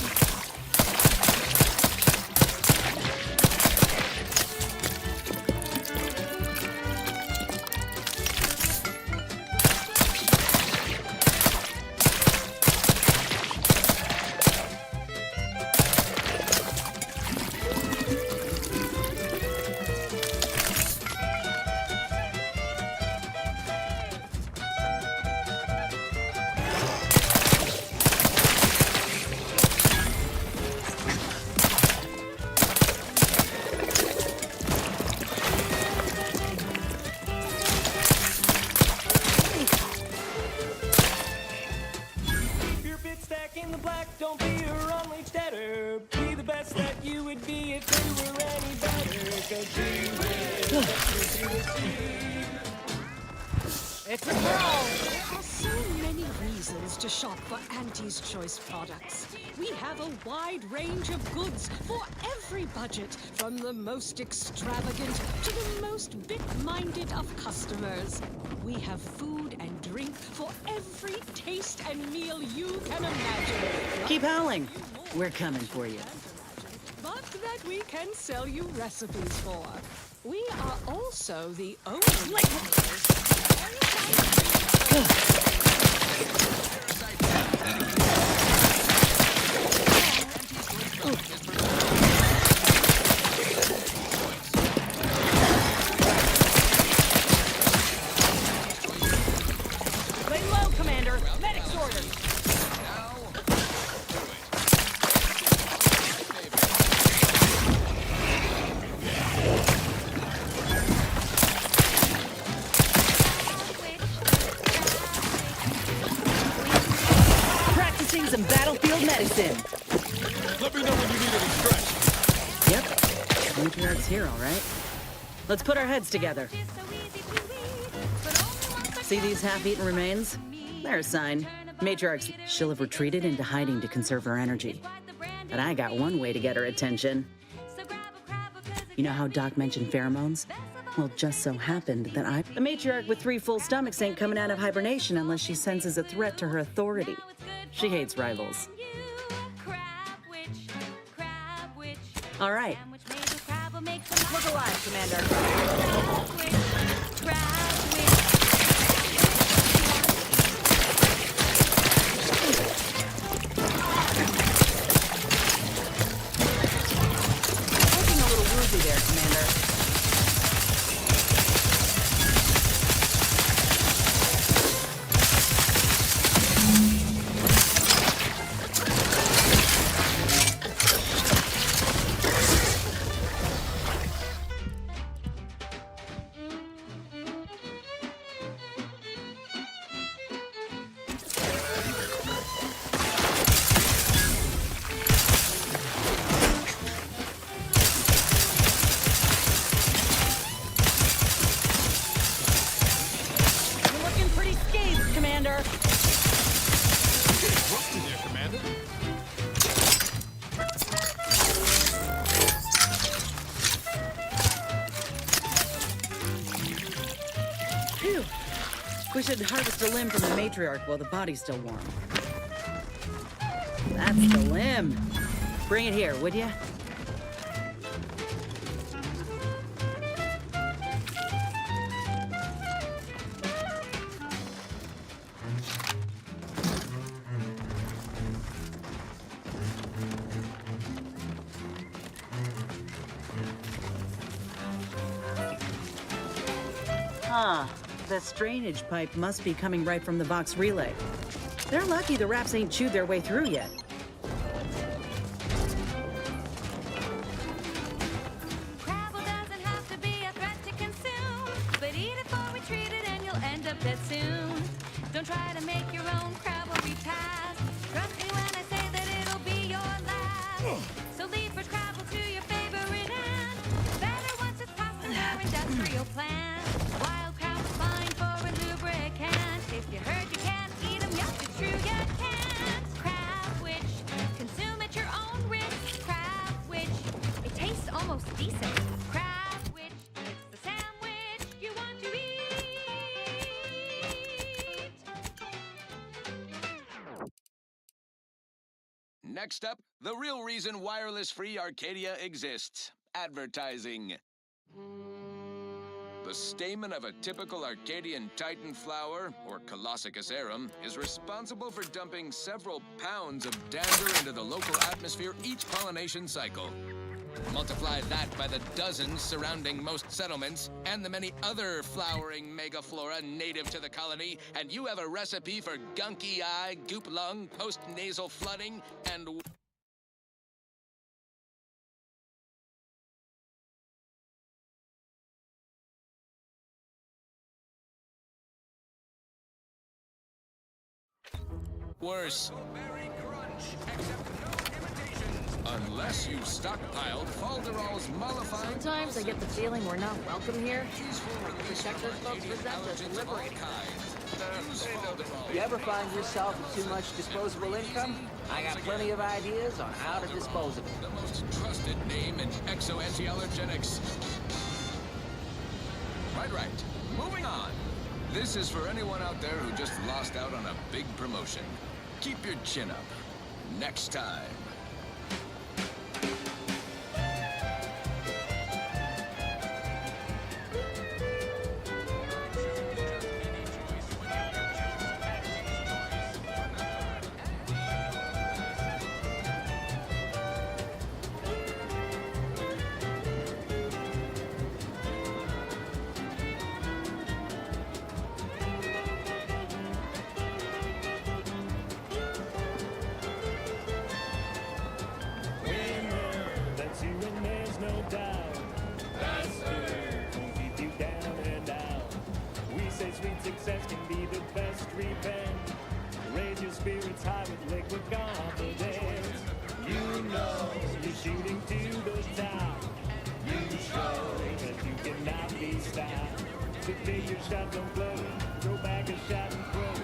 Don't be a unleashed debtor. Be the best that you would be if you were any better. 'Cause you It's a brawl! There are so many reasons to shop for Auntie's Choice products. We have a wide range of goods for every budget, from the most extravagant to the most bit-minded of customers. We have food and drink for every taste and meal you can imagine. Keep howling. We're coming for you. But that we can sell you recipes for. We are also the only... lay low, Commander. Medic's orders. Practicing some battlefield medicine. Let me know when you need any stretch. Yep. Matriarch's here, all right. Let's put our heads together. See these half-eaten remains? They're a sign. Matriarch's... She'll have retreated into hiding to conserve her energy. But I got one way to get her attention. You know how Doc mentioned pheromones? Well, it just so happened that the matriarch with 3 full stomachs ain't coming out of hibernation unless she senses a threat to her authority. She hates rivals. All right. Look alive, Commander. Looking a little woozy there, Commander. You're looking pretty scathed, Commander. Rusty there, Commander. Phew. We should harvest a limb from the matriarch while the body's still warm. That's the limb. Bring it here, would ya? Huh. The strainage pipe must be coming right from the Vox relay. They're lucky the Raps ain't chewed their way through yet. Crabble doesn't have to be a threat to consume, but eat it before we treat it and you'll end up dead soon. Don't try to make your own crabble repast. Trust me when I say that it'll be your last. So leave for Crabble to your favorite ant. Better once it's past an industrial plant. Wild crab's fine for a lubricant. If you heard you can't eat 'em, yes, it's true you can't. Crab witch, consume at your own risk. Crab witch, it tastes almost decent. Crab witch, it's the sandwich you want to eat. Next up, the real reason wireless-free Arcadia exists. Advertising. The stamen of a typical Arcadian Titan flower, or Colossicus arum, is responsible for dumping several pounds of dander into the local atmosphere each pollination cycle. Multiply that by the dozens surrounding most settlements and the many other flowering megaflora native to the colony, and you have a recipe for gunky eye, goop lung, post-nasal flooding, and... worse. Unless you've stockpiled Falderall's mollified... Sometimes I get the feeling we're not welcome here. Protectors folks resent us liberating. You ever find yourself with too much disposable income? I got plenty of ideas on how to dispose of it. The most trusted name in exo-anti-allergenics. Right. Moving on. This is for anyone out there who just lost out on a big promotion. Keep your chin up. Next time. Success can be the best revenge. Raise your spirits high with liquid confidence. You know you're shooting to the top. You show that you cannot be stopped. To take your shot, don't blow it. Throw back a shot and throw it.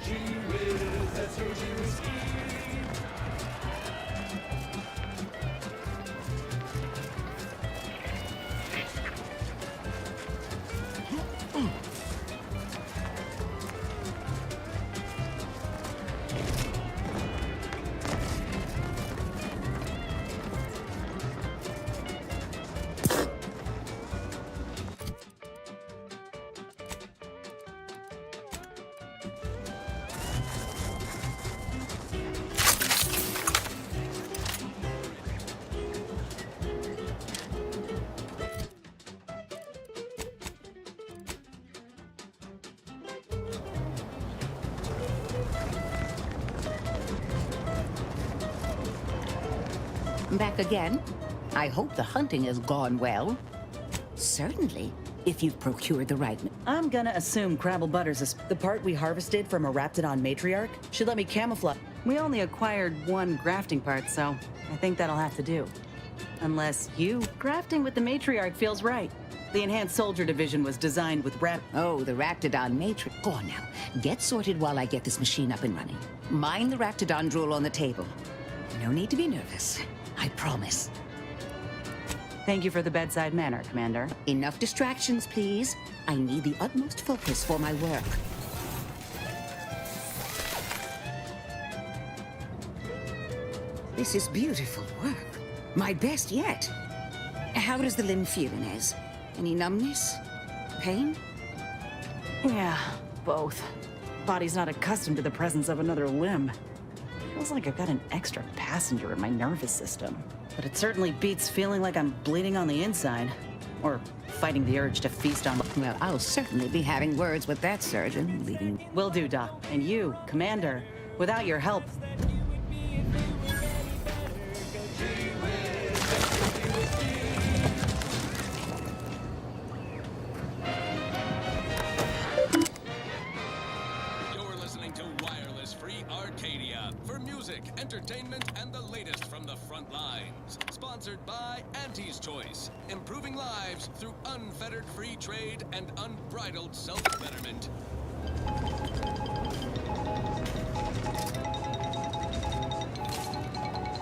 She is, that's her you escape. Back again? I hope the hunting has gone well. Certainly, if you've procured the right... I'm gonna assume Crabble Butters is the part we harvested from a Raptidon matriarch. Should let me camouflage. We only acquired one grafting part, so I think that'll have to do. Unless grafting with the matriarch feels right. The Enhanced Soldier Division was designed with Oh, the Raptidon matrix. Go on now. Get sorted while I get this machine up and running. Mind the Raptidon drool on the table. No need to be nervous. I promise. Thank you for the bedside manner, Commander. Enough distractions, please. I need the utmost focus for my work. This is beautiful work. My best yet. How does the limb feel, Inez? Any numbness? Pain? Yeah, both. Body's not accustomed to the presence of another limb. Feels like I've got an extra passenger in my nervous system. But it certainly beats feeling like I'm bleeding on the inside. Or fighting the urge to feast on... Well, I'll certainly be having words with that surgeon, leaving... Will do, Doc. And you, Commander. Without your help... Entertainment, and the latest from the front lines. Sponsored by Auntie's Choice, improving lives through unfettered free trade and unbridled self-betterment.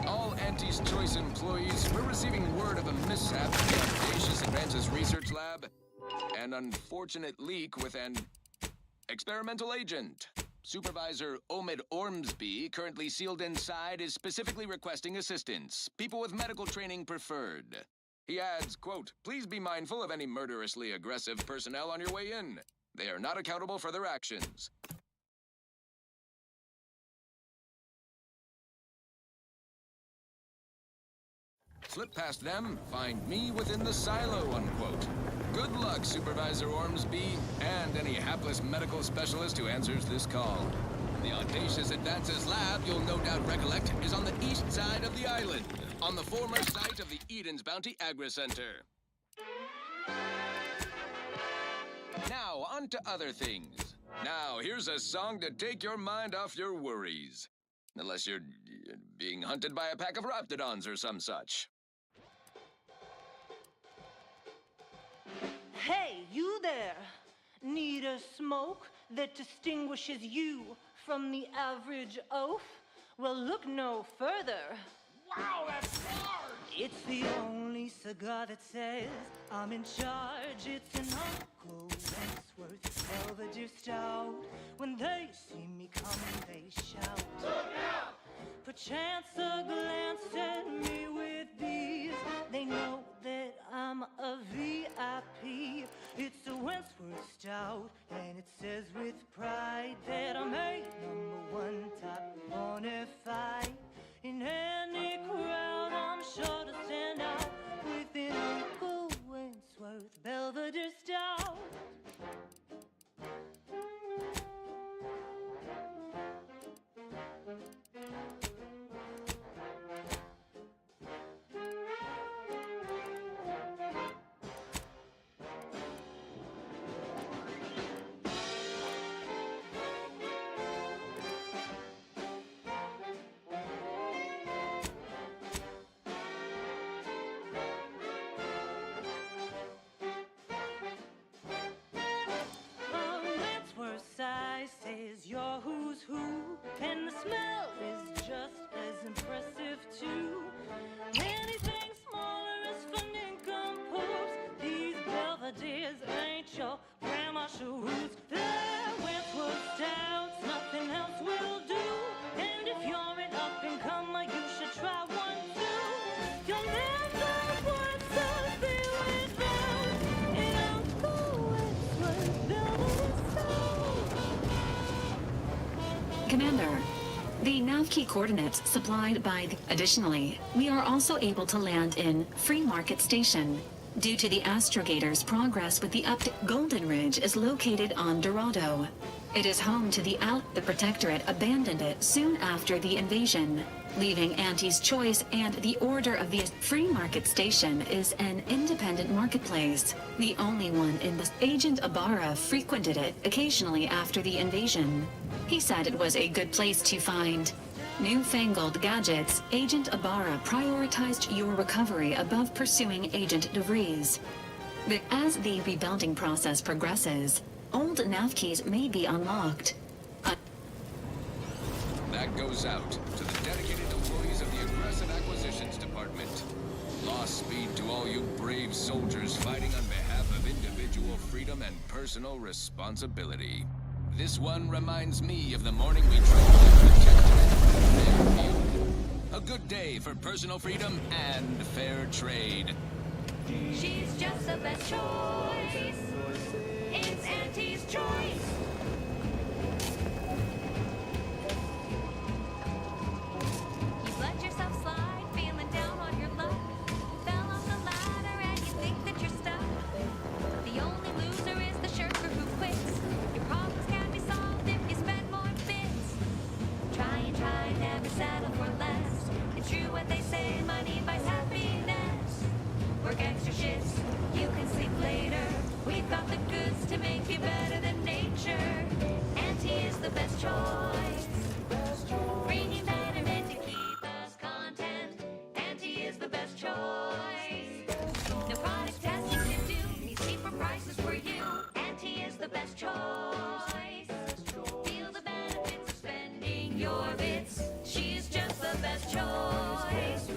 All Auntie's Choice employees, we're receiving word of a mishap at the Audacious Advances Research Lab. An unfortunate leak with an experimental agent. Supervisor Omid Ormsby, currently sealed inside, is specifically requesting assistance. People with medical training preferred. He adds, quote, "Please be mindful of any murderously aggressive personnel on your way in. They are not accountable for their actions." Slip past them, find me within the silo, unquote. Good luck, Supervisor Ormsby, and any hapless medical specialist who answers this call. The Audacious Advances Lab, you'll no doubt recollect, is on the east side of the island, on the former site of the Eden's Bounty Agri-Center. Now, on to other things. Now, here's a song to take your mind off your worries. Unless you're being hunted by a pack of raptidons or some such. Hey, you there! Need a smoke that distinguishes you from the average oaf? Well, look no further. Wow, that's hard! It's the only cigar that says I'm in charge. It's an Uncle Wentworth Belvedere Stout. When they see me coming, they shout. Look out! Perchance a glance at me with these, they know that I'm a VIP. It's a Wentworth Stout, and it says with pride that I'm a #1 top bonafide. In any crowd, I'm sure to stand out with an Uncle Wentworth Belvedere Stout. You're who's who, and the smell is just as impressive too. Anything smaller is for nincompoops. These Belvederes ain't your grandma shoes. They're Wentworth Stouts, nothing else will do. And if you're an up-and-comer, you should try one too. You'll never want to be without an Uncle Wentworth Belvedere Stout. Commander, the nav key coordinates supplied by the... Additionally, we are also able to land in Free Market Station. Due to the Astrogator's progress with the Golden Ridge is located on Dorado. It is home to the Protectorate abandoned it soon after the invasion, leaving Auntie's Choice, and the Order of the Free Market Station is an independent marketplace. The only one in the... Agent Ibarra frequented it occasionally after the invasion. He said it was a good place to find newfangled gadgets. Agent Ibarra prioritized your recovery above pursuing Agent DeVries. But as the rebuilding process progresses, old nav keys may be unlocked. That goes out to the dedicated employees of the Aggressive Acquisitions Department. Lost speed to all you brave soldiers fighting on behalf of individual freedom and personal responsibility. This one reminds me of the morning we traveled to Protectorate. A good day for personal freedom and fair trade. She's just the best choice. It's Auntie's choice. You've let yourself slide, feeling down on your luck. Fell off the ladder and you think that you're stuck. The only loser is the shirker who quits. Your problems can be solved if you spend more bits. Try and try, never settle for less. It's true what they say, money buys happiness. Work extra shifts, you can sleep later. We've got the goods to make you better than nature. Auntie is the best choice. Bringing betterment to keep us content. Auntie is the best choice. No product testing to do, needs cheaper prices for you. Auntie is the best choice. Feel the benefits of spending your bits. She's just the best choice.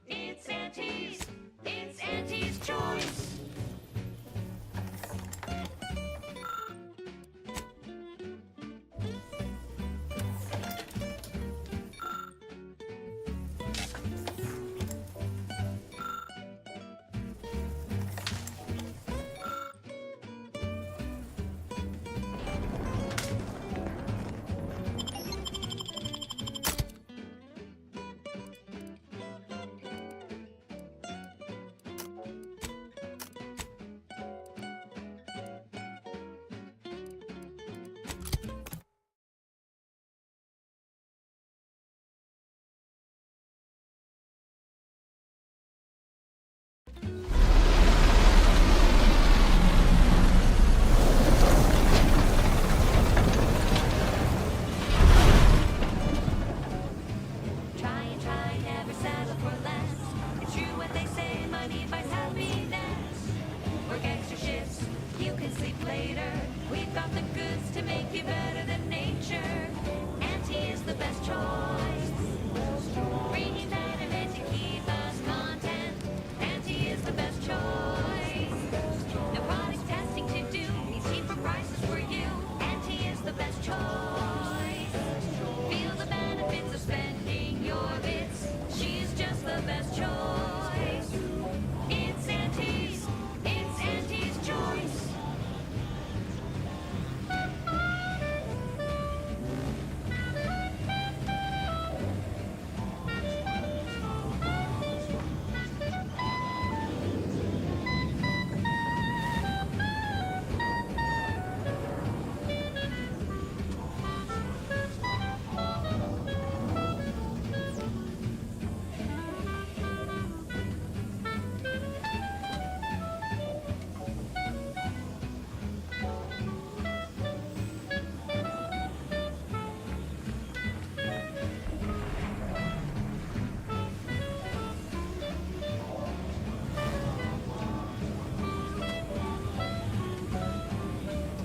It's Auntie's choice. Try and try, never settle for less. It's true what they say, money buys happiness. Work extra shifts, you can sleep later. We've got the goods to make you better than nature. Auntie is the best choice. Bringing betterment to keep us content. Auntie is the best choice. No product testing to do, needs cheaper prices for you. Auntie is the best choice. Feel the benefits of spending your bits. She's just the best choice. It's Auntie's choice.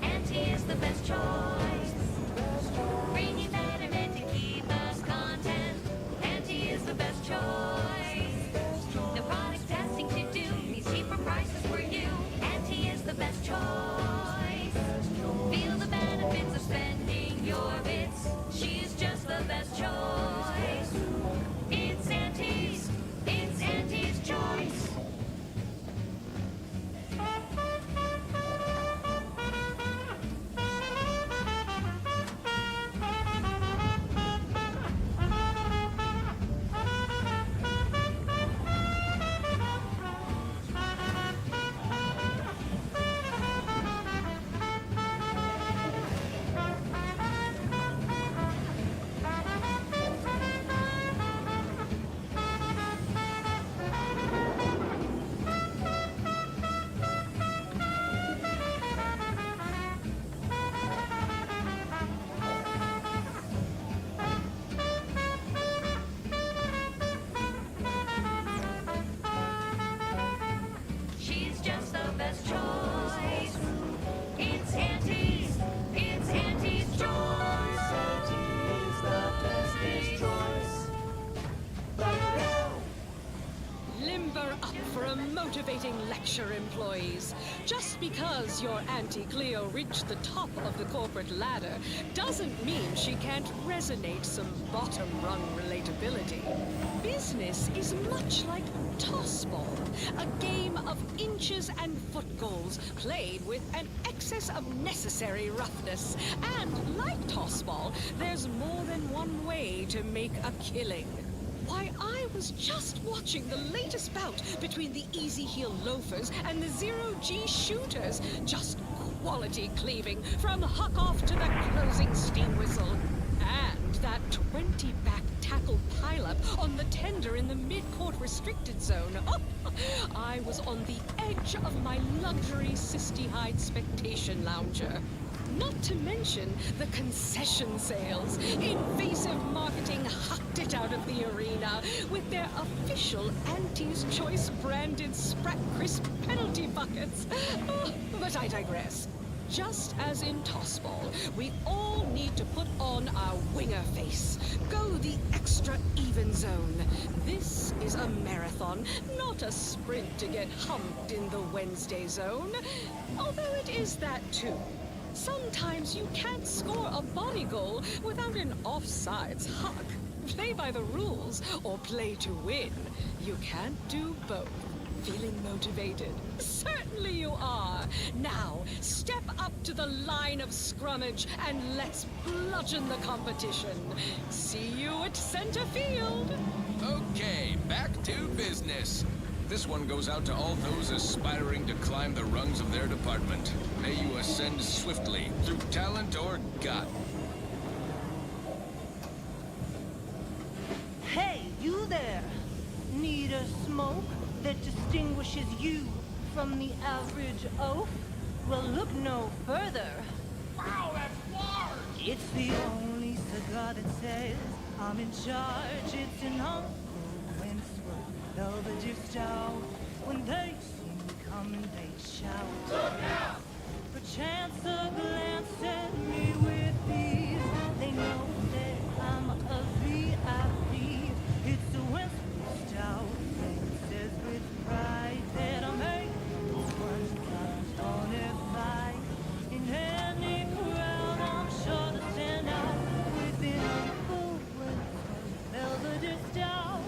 Auntie is the best choice. Bringing betterment to keep us content. Auntie is the best choice. No product testing to do, needs cheaper prices for you. Auntie is the best choice. Feel the benefits of spending your bits. She's just the best choice. It's Auntie's choice. She's just the best choice. It's Auntie's choice. Auntie's the bestest choice. Limber up for a motivating lecture, employees. Just because your Auntie Cleo reached the top of the corporate ladder doesn't mean she can't resonate some bottom-rung relatability. Business is much like tossball, a game of inches and foot goals played with an excess of necessary roughness. And like tossball, there's more than one way to make a killing. Why, I was just watching the latest bout between the Easy Heel Loafers and the Zero-G Shooters. Just quality cleaving from huck-off to the closing steam whistle. And that 20-back tackle pileup on the tender in the mid-court restricted zone. Oh, I was on the edge of my luxury Sisty-Hyde spectation lounger. Not to mention the concession sales. Invasive marketing hucked it out of the arena with their official Auntie's Choice branded Sprat Crisp penalty buckets. Oh, but I digress. Just as in tossball, we all need to put on our winger face. Go the extra even zone. This is a marathon, not a sprint to get humped in the Wednesday zone. Although it is that too. Sometimes you can't score a body goal without an offsides huck. Play by the rules or play to win. You can't do both. Feeling motivated? Certainly you are. Now, step up to the line of scrummage and let's bludgeon the competition. See you at center field. Okay, back to business. This one goes out to all those aspiring to climb the rungs of their department. May you ascend swiftly, through talent or gut. Hey, you there! Need a smoke that distinguishes you from the average oaf? Well, look no further. Wow, that's large! It's the only cigar that says I'm in charge. It's an Uncle Wentworth Belvedere Stout. When they see me coming, they shout. Look out! Perchance a glance at me with these. They know that I'm a VIP. It's a Wentworth Stout. And it says with pride that I'm a 1,025. In any crowd, I'm sure to stand out with an Uncle Wentworth Belvedere Stout.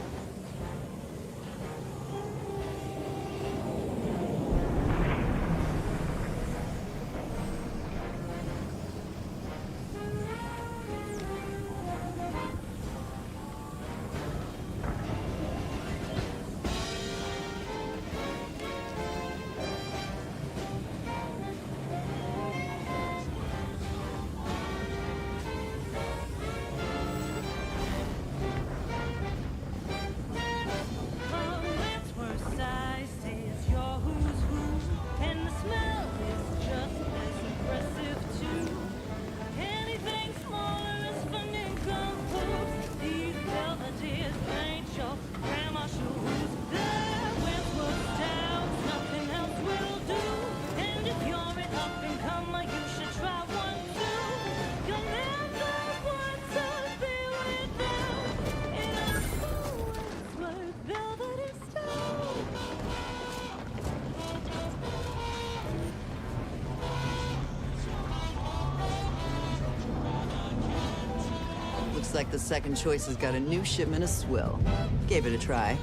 Looks like the second choice has got a new shipment of swill. Gave it a try.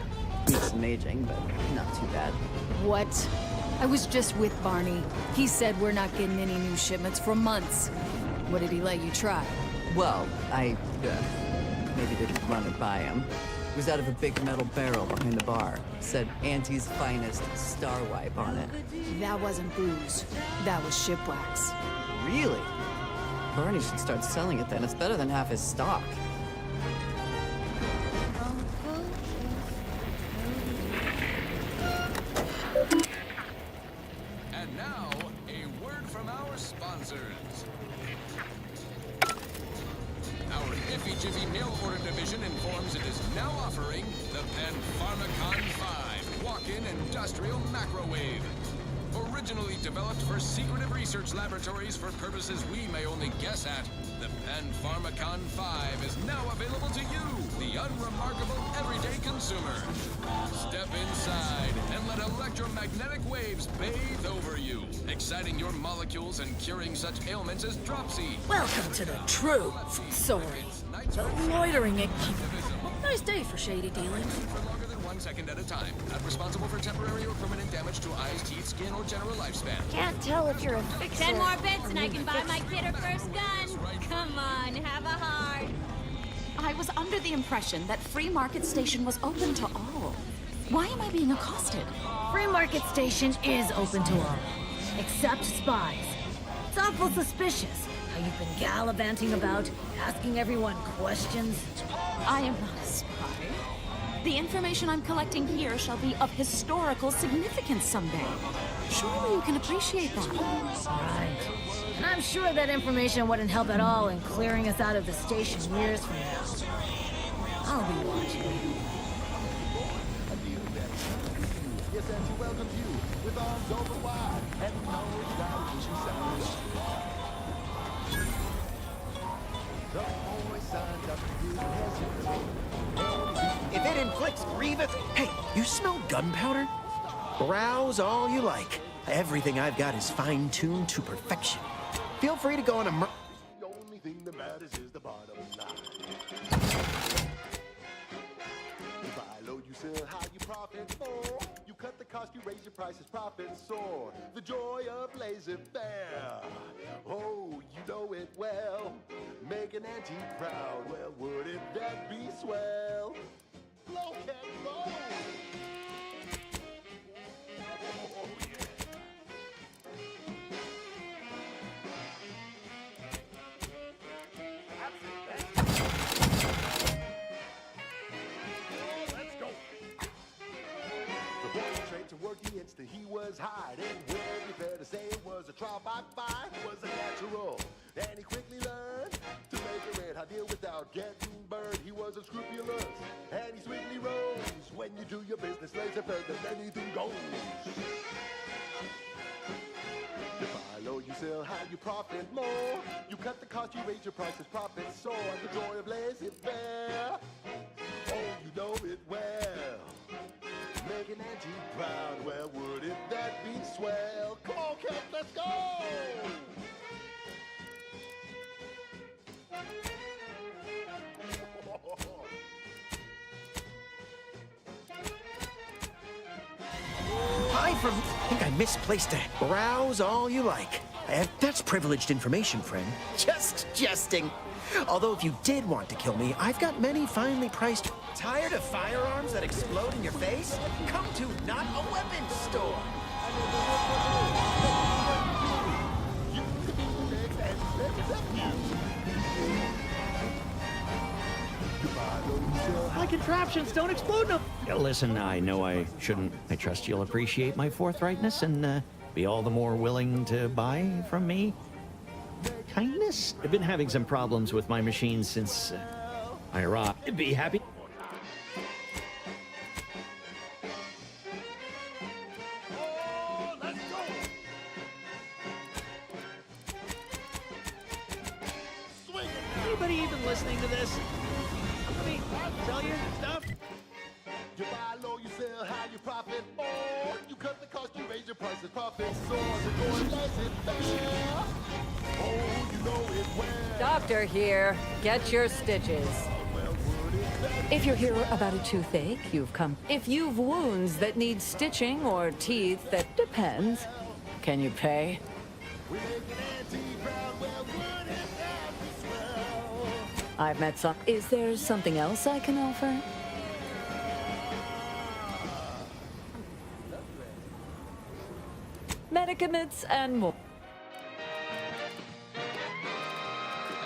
Needs some aging, but not too bad. What? I was just with Barney. He said we're not getting any new shipments for months. What did he let you try? Well, I maybe didn't run it by him. It was out of a big metal barrel behind the bar. Said Auntie's Finest Star Wipe on it. That wasn't booze. That was shipwax. Really? Barney should start selling it then. It's better than half his stock. And now, a word from our sponsors. Our Iffy Jiffy Mail Order Division informs it is now offering the Panpharmacon 5 Walk-in Industrial Macrowave. Originally developed for secretive research laboratories for purposes we may only guess at, the Panpharmacon 5 is now available to you, the unremarkable everyday consumer. Step inside and let electromagnetic waves bathe over you, exciting your molecules and curing such ailments as dropsy. Welcome to the truth. Sorry. The loitering it. Nice day for shady dealings. For longer than 1 second at a time. Not responsible for temporary or permanent damage to eyes, teeth, skin, or general lifespan. Can't tell if you're a fixer. 10 more bits and I can buy my kid her first gun. Come on, have a heart. I was under the impression that Free Market Station was open to all. Why am I being accosted? Free Market Station is open to all, except spies. It's awful suspicious how you've been gallivanting about, asking everyone questions. I am not a spy. The information I'm collecting here shall be of historical significance someday. Surely you can appreciate that. Right. And I'm sure that information wouldn't help at all in clearing us out of the station years from now. I'll be watching. Yes, and she welcomes you with arms open wide and no doubt when she sounds. The boy signed up to do If it inflicts grievous... Hey, you smell gunpowder? Browse all you like. Everything I've got is fine-tuned to perfection. Feel free to go on a The only thing that matters is the bottom line. You buy low, you sell high, you profit more. You cut the cost, you raise your prices, profits soar. The joy of laissez-faire. Oh, you know it well. Make an antique proud. Well, wouldn't that be swell? Blow can blow. Oh, yeah. To work the instant he was hiding. Would it be fair to say it was a trial by fire? It was a natural, and he quickly learned to make a red hot deal without getting burned. He was unscrupulous, and he swiftly rose. When you do your business, laissez-faire, then anything goes. You buy low, you sell high, you profit more. You cut the cost, you raise your prices, profits soar. The joy of laissez-faire. Oh, you know it well. Make an antique proud, well, wouldn't that be swell? Come on, Kent, let's go! I think I misplaced it. Browse all you like. That's privileged information, friend. Just jesting. Although if you did want to kill me, I've got many finely priced... Tired of firearms that explode in your face? Come to Not a Weapons Store. My contraptions don't explode no. Listen, I know I shouldn't. I trust you'll appreciate my forthrightness and be all the more willing to buy from me. Kindness? I've been having some problems with my machine since I arrived. Be happy. Anybody even listening to this? Let me sell you stuff. You buy low, you sell high, you profit more. You cut the cost, you raise your prices, profits soar. The joy laissez-faire. Oh, you know it well. Doctor here. Get your stitches. If you're here about a toothache, you've come. If you've wounds that need stitching or teeth that depends, can you pay? I've met some. Is there something else I can offer? Medicaments and more.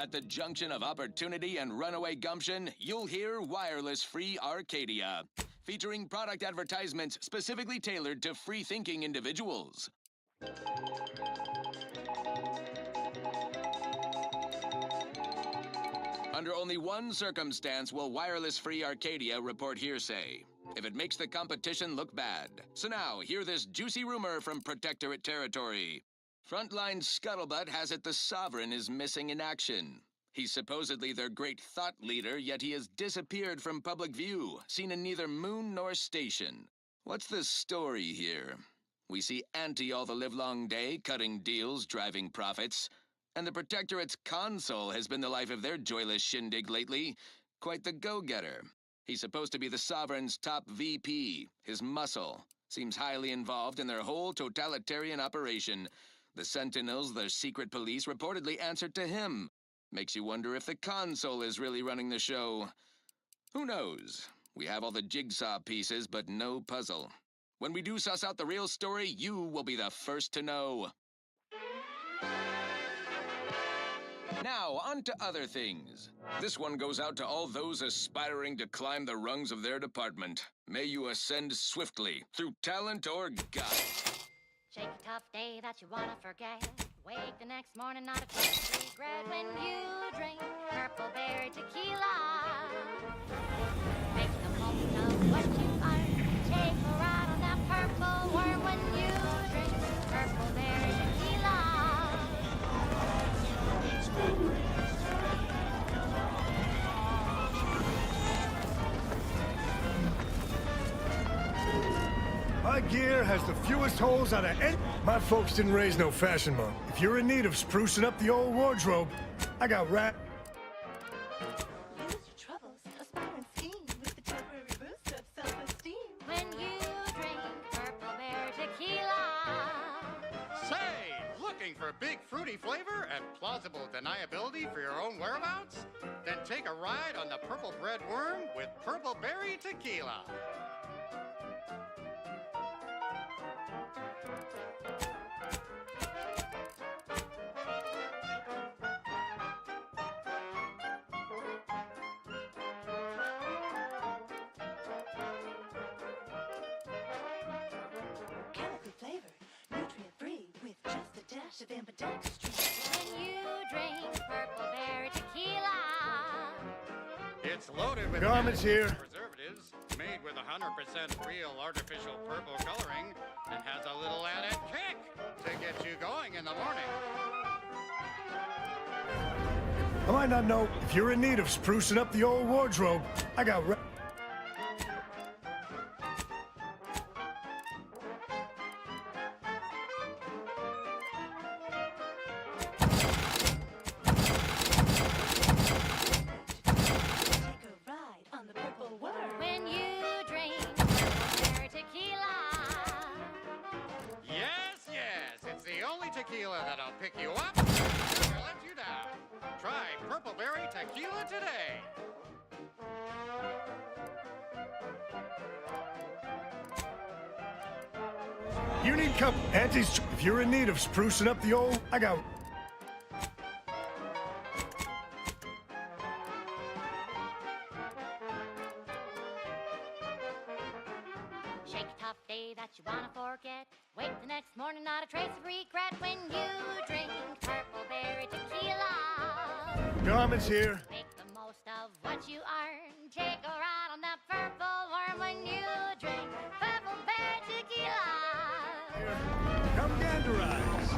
At the junction of opportunity and runaway gumption, you'll hear Wireless Free Arcadia, featuring product advertisements specifically tailored to free-thinking individuals. Under only one circumstance will Wireless Free Arcadia report hearsay. if it makes the competition look bad. So now, hear this juicy rumor from Protectorate territory. Frontline scuttlebutt has it the Sovereign is missing in action. He's supposedly their great thought leader, yet he has disappeared from public view, seen in neither moon nor station. What's the story here? We see Anti all the livelong day, cutting deals, driving profits. And the Protectorate's consul has been the life of their joyless shindig lately. Quite the go-getter. He's supposed to be the Sovereign's top VP, his muscle. Seems highly involved in their whole totalitarian operation. The Sentinels, their secret police, reportedly answered to him. Makes you wonder if the consul is really running the show. Who knows? We have all the jigsaw pieces, but no puzzle. When we do suss out the real story, you will be the first to know. Now, on to other things. This one goes out to all those aspiring to climb the rungs of their department. May you ascend swiftly, through talent or guile. Shake a tough day that you wanna forget. Wake the next morning, not a trace of regret when you drink Purple Berry Tequila. Make the most of what you are. Take a ride on that purple worm when you drink Purple Berry Tequila. My gear has the fewest holes out of any. My folks didn't raise no fashion monk. If you're in need of sprucing up the old wardrobe, I got rat. Use your troubles, aspire and scheme with the temporary boost of self-esteem. When you drink Purple Berry Tequila. Say, looking for big fruity flavor and plausible deniability for your own whereabouts? Then take a ride on the Purple Bread Worm with Purple Berry Tequila. Chemically flavored, nutrient-free with just a dash of ambidextrous. When you drink Purple Berry Tequila. It's loaded with Garments here. preservatives, made with 100% real artificial purple coloring, and has a little added kick to get you going in the morning. I might not know. If you're in need of sprucing up the old wardrobe, I got rat. Take a ride on the purple worm. When you drink Purple Berry Tequila. Yes, yes, it's the only tequila that'll pick you up and never let you down. Try Purple Berry Tequila today. You need cup. Auntie's. If you're in need of sprucing up the old, I got. Shake a tough day that you wanna forget. Wake the next morning, not a trace of regret when you drink Purple Berry Tequila. Garments here. Make the most of what you earn. Take a ride on that purple worm when you drink Purple Berry Tequila. Come ganderize.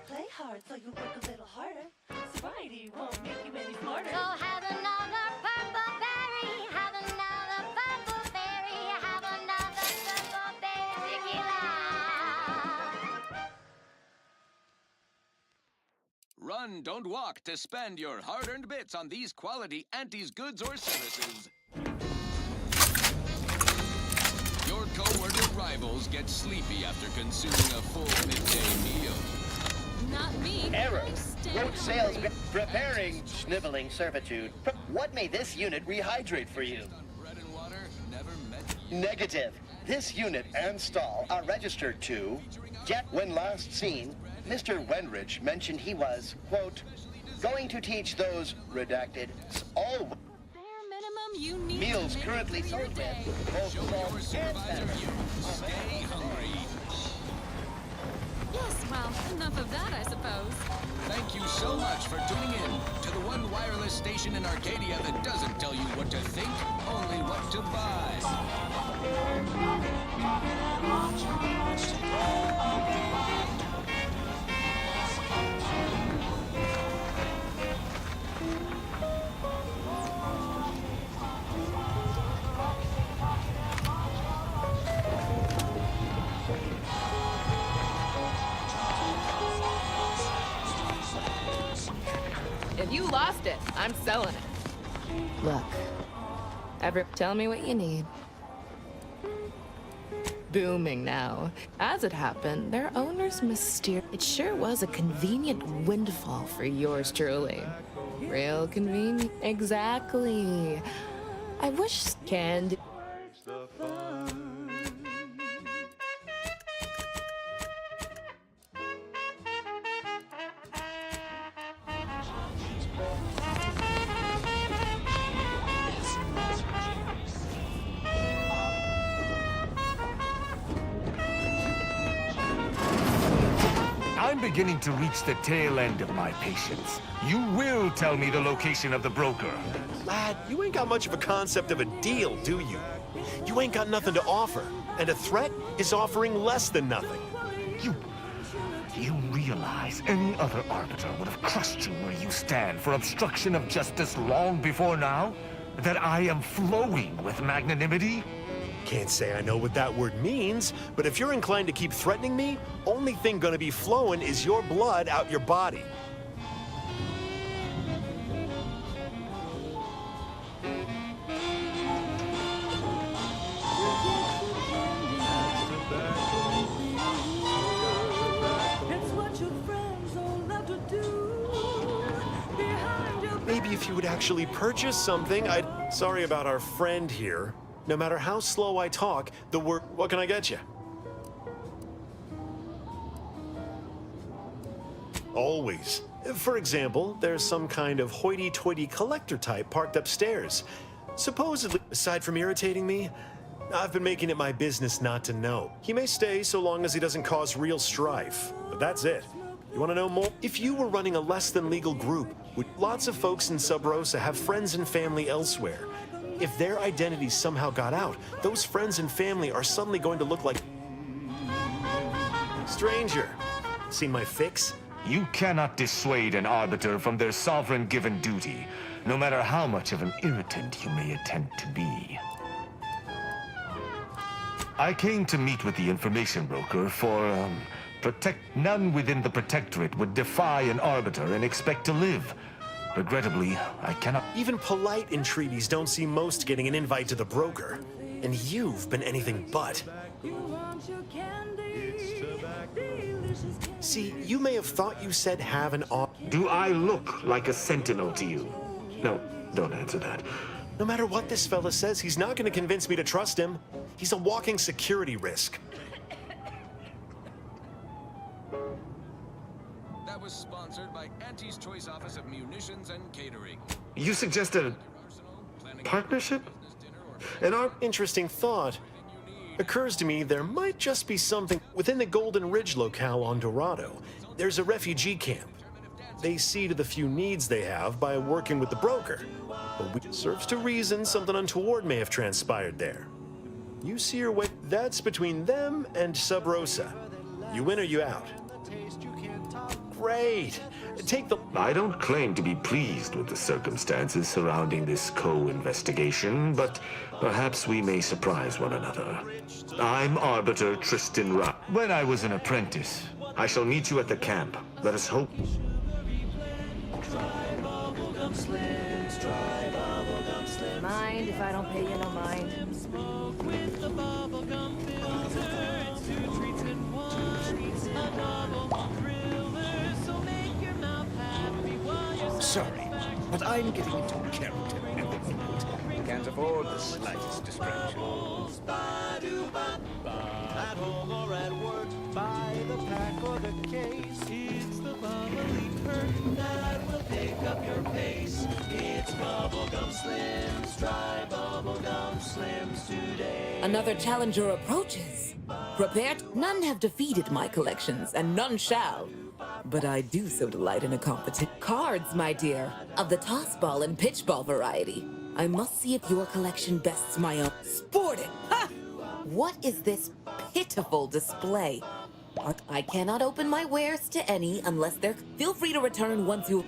Play hard so you work a little harder. Sobriety won't make you any smarter. So have another Purple Berry. Have another Purple Berry. Have another Purple Berry Tequila. Run, don't walk to spend your hard-earned bits on these quality Auntie's goods or services. Your co-worker rivals get sleepy after consuming a full midday meal. Not me. Error. I stay Road sales hungry. preparing sniveling servitude. What may this unit rehydrate for you? Bread and water never met you. Negative. This unit and stall are registered to. Yet when last seen, Mr. Wenrich mentioned he was, quote, going to teach those redacted all Bare minimum you need meals to make currently it through your sold day. with both Show salt your and supervisor fat. you stay hungry. Yes, well, enough of that, I suppose. Thank you so much for tuning in to the one wireless station in Arcadia that doesn't tell you what to think, only what to buy. If you lost it, I'm selling it. Look, tell me what you need. Booming now. As it happened, their owner's mysterious. It sure was a convenient windfall for yours truly. Real convenient. Exactly. I wish Candy. I'm beginning to reach the tail end of my patience. You will tell me the location of the broker. Lad, you ain't got much of a concept of a deal, do you? You ain't got nothing to offer, and a threat is offering less than nothing. You realize any other arbiter would have crushed you where you stand for obstruction of justice long before now? That I am flowing with magnanimity? Can't say I know what that word means, but if you're inclined to keep threatening me, only thing gonna be flowing is your blood out your body. Maybe if you would actually purchase something, I'd... Sorry about our friend here. No matter how slow I talk, the word... What can I get you? Always. For example, there's some kind of hoity-toity collector type parked upstairs. Supposedly, aside from irritating me, I've been making it my business not to know. He may stay so long as he doesn't cause real strife, but that's it. You want to know more? If you were running a less-than-legal group, lots of folks in Sub Rosa have friends and family elsewhere. If their identities somehow got out, those friends and family are suddenly going to look like... Stranger, seen my fix? You cannot dissuade an arbiter from their sovereign-given duty, no matter how much of an irritant you may attempt to be. I came to meet with the information broker for, none within the Protectorate would defy an arbiter and expect to live. Regrettably, I cannot... Even polite entreaties don't see most getting an invite to the broker. And you've been anything but. See, you may have thought you said have an op... Do I look like a sentinel to you? No, don't answer that. No matter what this fella says, he's not going to convince me to trust him. He's a walking security risk. That was sponsored by Auntie's Choice Office of Munitions and Catering. You suggested a partnership? An interesting thought. Occurs to me there might just be something within the Golden Ridge locale on Dorado. There's a refugee camp. They see to the few needs they have by working with the broker. But it serves to reason something untoward may have transpired there. You see your way. That's between them and Sub Rosa. You in or you out? Great. Take the... I don't claim to be pleased with the circumstances surrounding this co-investigation, but perhaps we may surprise one another. I'm Arbiter Tristan Ra. When I was an apprentice, I shall meet you at the camp. Let us hope. Mind if I don't pay you no mind? Sorry, but I'm getting into character at the moment. Can't afford the slightest distraction. At home or at work, by the pack or the case, it's the bubbly perk that will pick up your pace. It's Bubblegum Slims, try Bubblegum Slims today. Another challenger approaches. Prepared? None have defeated my collections, and none shall. But I do so delight in a competition. Cards, my dear, of the tossball and pitchball variety. I must see if your collection bests my own. Sporting! Ha! What is this pitiful display? I cannot open my wares to any unless they're... Feel free to return once you...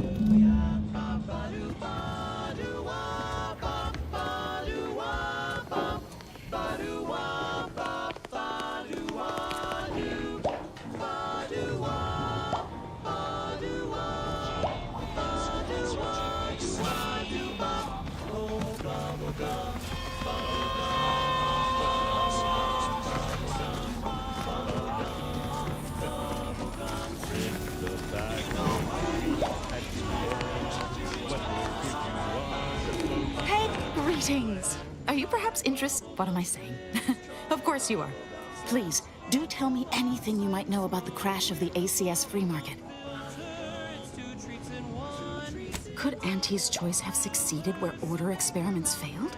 Greetings! Are you perhaps interested? What am I saying? Of course you are. Please, do tell me anything you might know about the crash of the ACS free market. Could Auntie's Choice have succeeded where order experiments failed?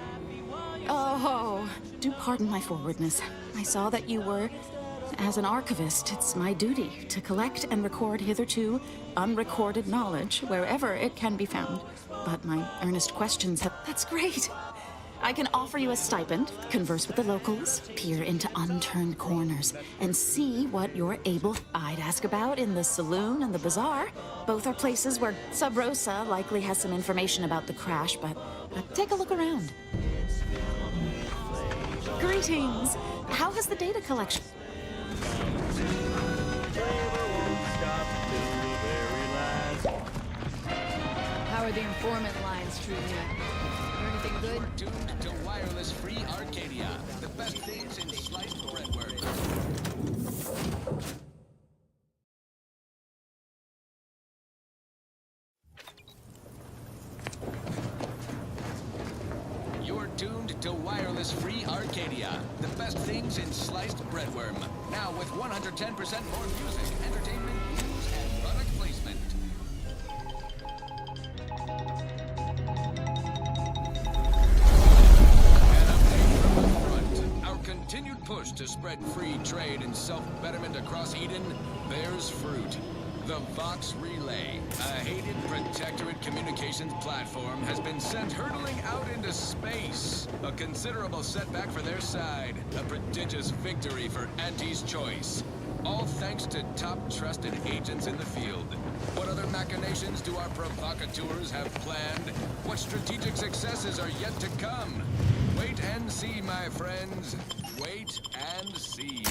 Oh, do pardon my forwardness. I saw that you were... As an archivist, it's my duty to collect and record hitherto unrecorded knowledge wherever it can be found. But my earnest questions have... That's great! I can offer you a stipend, converse with the locals, peer into unturned corners, and see what you're able... I'd ask about in the saloon and the bazaar. Both are places where Sub Rosa likely has some information about the crash, but take a look around. Greetings! How has the data collection... How are the informant lines treating you? Hear anything good? Tuned to wireless free Arcadia, the best things in sliced breadwork. You're tuned to wireless free Arcadia, the best things in sliced breadworm. Now with 110% more music, entertainment, news, and product placement. Our continued push to spread free trade and self-betterment across Eden bears fruit. The Vox Relay, a hated protectorate communications platform, has been sent hurtling out into space. A considerable setback for their side, a prodigious victory for Auntie's Choice. All thanks to top trusted agents in the field. What other machinations do our provocateurs have planned? What strategic successes are yet to come? Wait and see, my friends. Wait and see.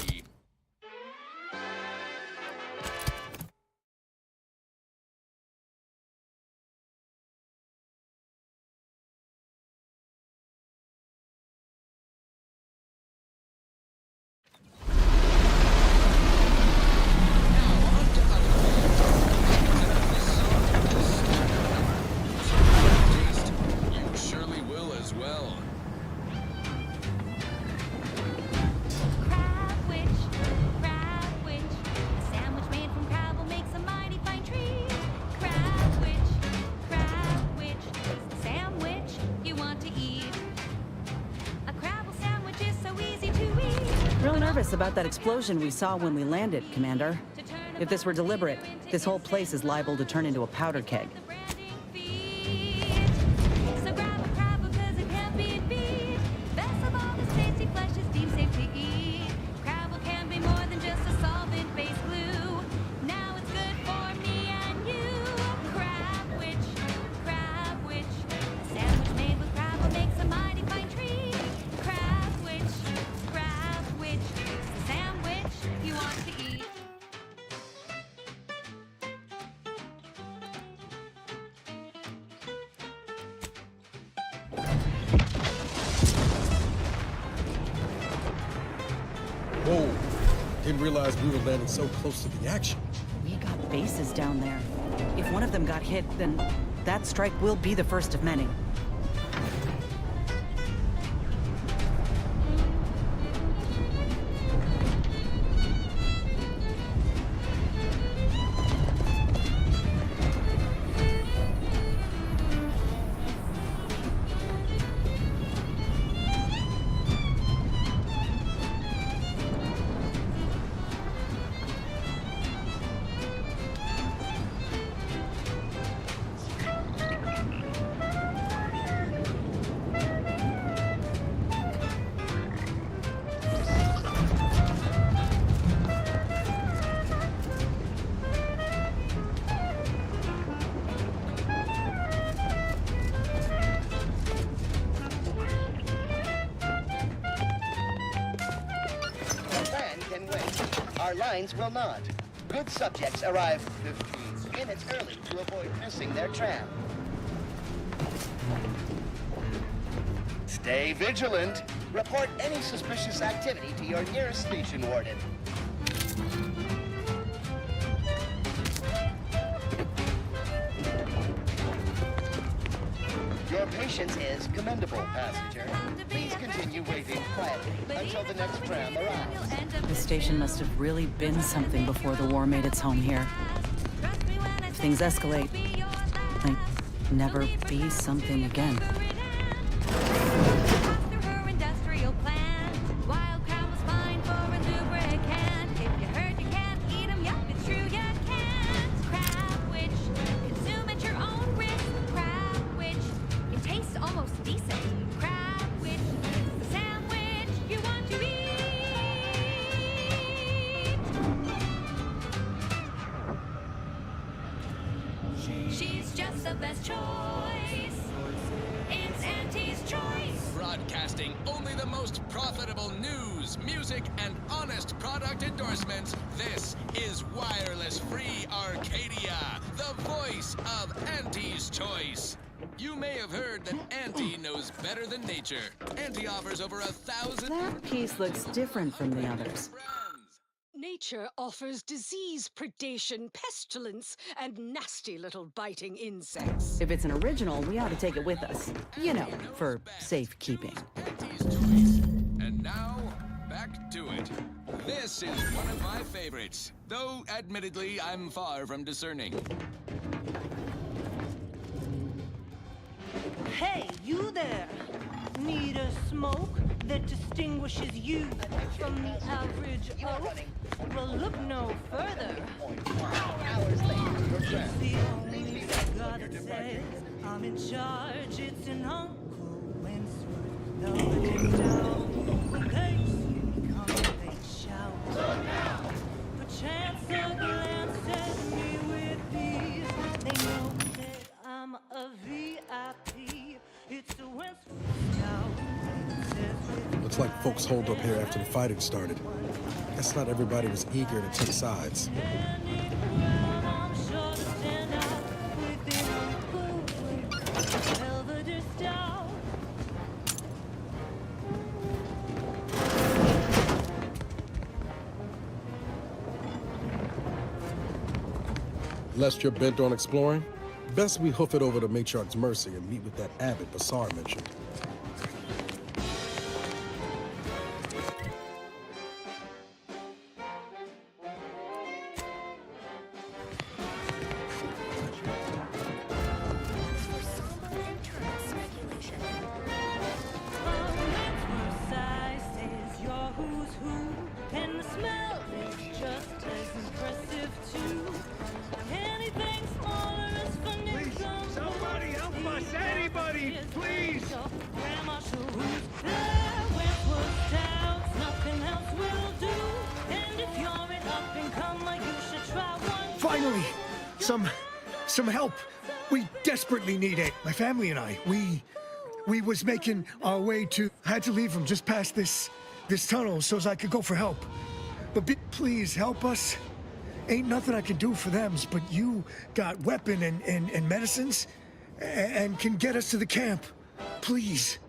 About that explosion we saw when we landed, Commander. If this were deliberate, this whole place is liable to turn into a powder keg. Whoa, didn't realize we were landing so close to the action. We got bases down there. If one of them got hit, then that strike will be the first of many. our lines will not. Good subjects arrive 15 minutes early to avoid missing their tram. Stay vigilant. Report any suspicious activity to your nearest station warden. Your patience is commendable, passenger. Please continue waiting quietly until the next tram arrives. This station must have really been something before the war made its home here. If things escalate, might never be something again. Her industrial plan. Wild crowd was fine for a lubricant. If you heard you can't eat 'em, yup, it's true you can't. Crab witch, consume at your own risk. Crab witch, it tastes almost decent. Crab witch, the sandwich you want to eat. She's just the best choice. It's Auntie's choice. Broadcasting only the most profitable news, music, and honest product endorsements. This is Wireless Free Arcadia, the voice of Auntie's Choice. You may have heard that Auntie knows better than nature. Auntie offers over 1,000... That piece looks different from the others. Nature offers disease, predation, pestilence, and nasty little biting insects. If it's an original, we ought to take it with us. You know, for safekeeping. And now, back to it. This is one of my favorites, though admittedly I'm far from discerning. Hey, you there! Need a smoke that distinguishes you from the average oak? Well, look no further. It's the only cigar that says I'm in charge. It's an Uncle Wentworth. Nobody down. When they see me come, they shout. Perchance a glance at me with these. They know that I'm a VIP. It's a Wentworth Scout. Looks like folks holed up here after the fighting started. Guess not everybody was eager to take sides. I'm sure to stand out with the Uncle Belvedere Stout. Lest you're bent on exploring, best we hoof it over to Matriarch's Mercy and meet with that Abbot Bassar mentioned. Finally! Some help! We desperately need it. My family and I, we was making our way to... I had to leave from just past this tunnel so as I could go for help. But please help us. Ain't nothing I can do for them, but you got weapon and medicines and can get us to the camp. Please.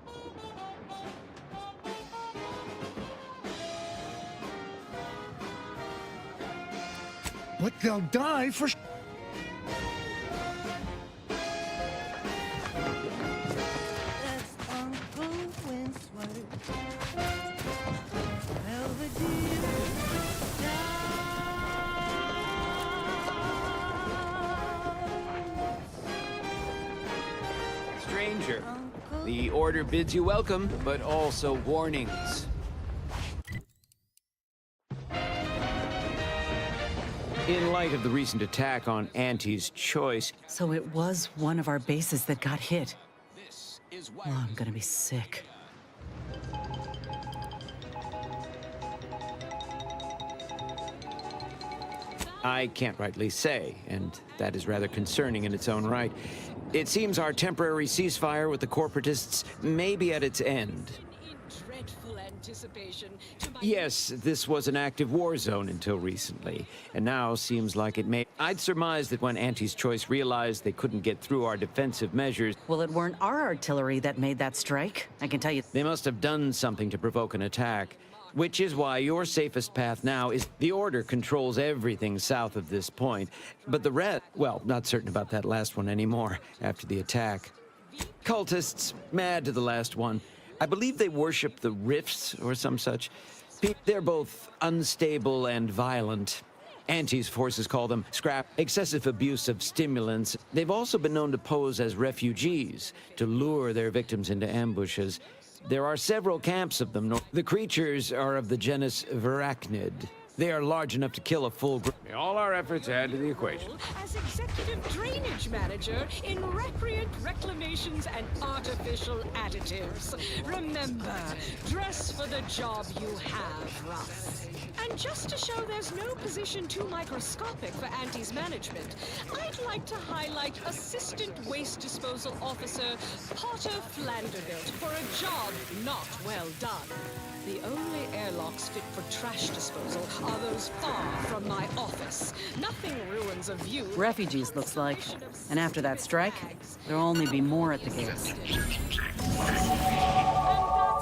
What, they'll die for... That's Uncle Wentworth. Belvedere Stranger, the order bids you welcome, but also warnings. In light of the recent attack on Auntie's Choice... So it was one of our bases that got hit. Oh, I'm gonna be sick. I can't rightly say, and that is rather concerning in its own right. It seems our temporary ceasefire with the corporatists may be at its end. Dreadful anticipation to my... Yes, this was an active war zone until recently, and now seems like it may... I'd surmise that when Auntie's Choice realized they couldn't get through our defensive measures... Well, it weren't our artillery that made that strike. I can tell you... They must have done something to provoke an attack. Which is why your safest path now is... The Order controls everything south of this point. But the rest... Well, not certain about that last one anymore, after the attack. Cultists, mad to the last one. I believe they worship the Rifts or some such. They're both unstable and violent. Auntie's forces call them scrap, excessive abuse of stimulants. They've also been known to pose as refugees, to lure their victims into ambushes. There are several camps of them. The creatures are of the genus Verachnid. They are large enough to kill a full group. All our efforts add to the equation. As executive drainage manager in recreant reclamations and artificial additives. Remember, dress for the job you have, Russ. And just to show there's no position too microscopic for Auntie's management, I'd like to highlight Assistant Waste Disposal Officer Potter Flanderbilt for a job not well done. The only airlocks fit for trash disposal are those far from my office. Nothing ruins a view. Refugees, looks like. And after that strike, there'll only be more at the gates. And that's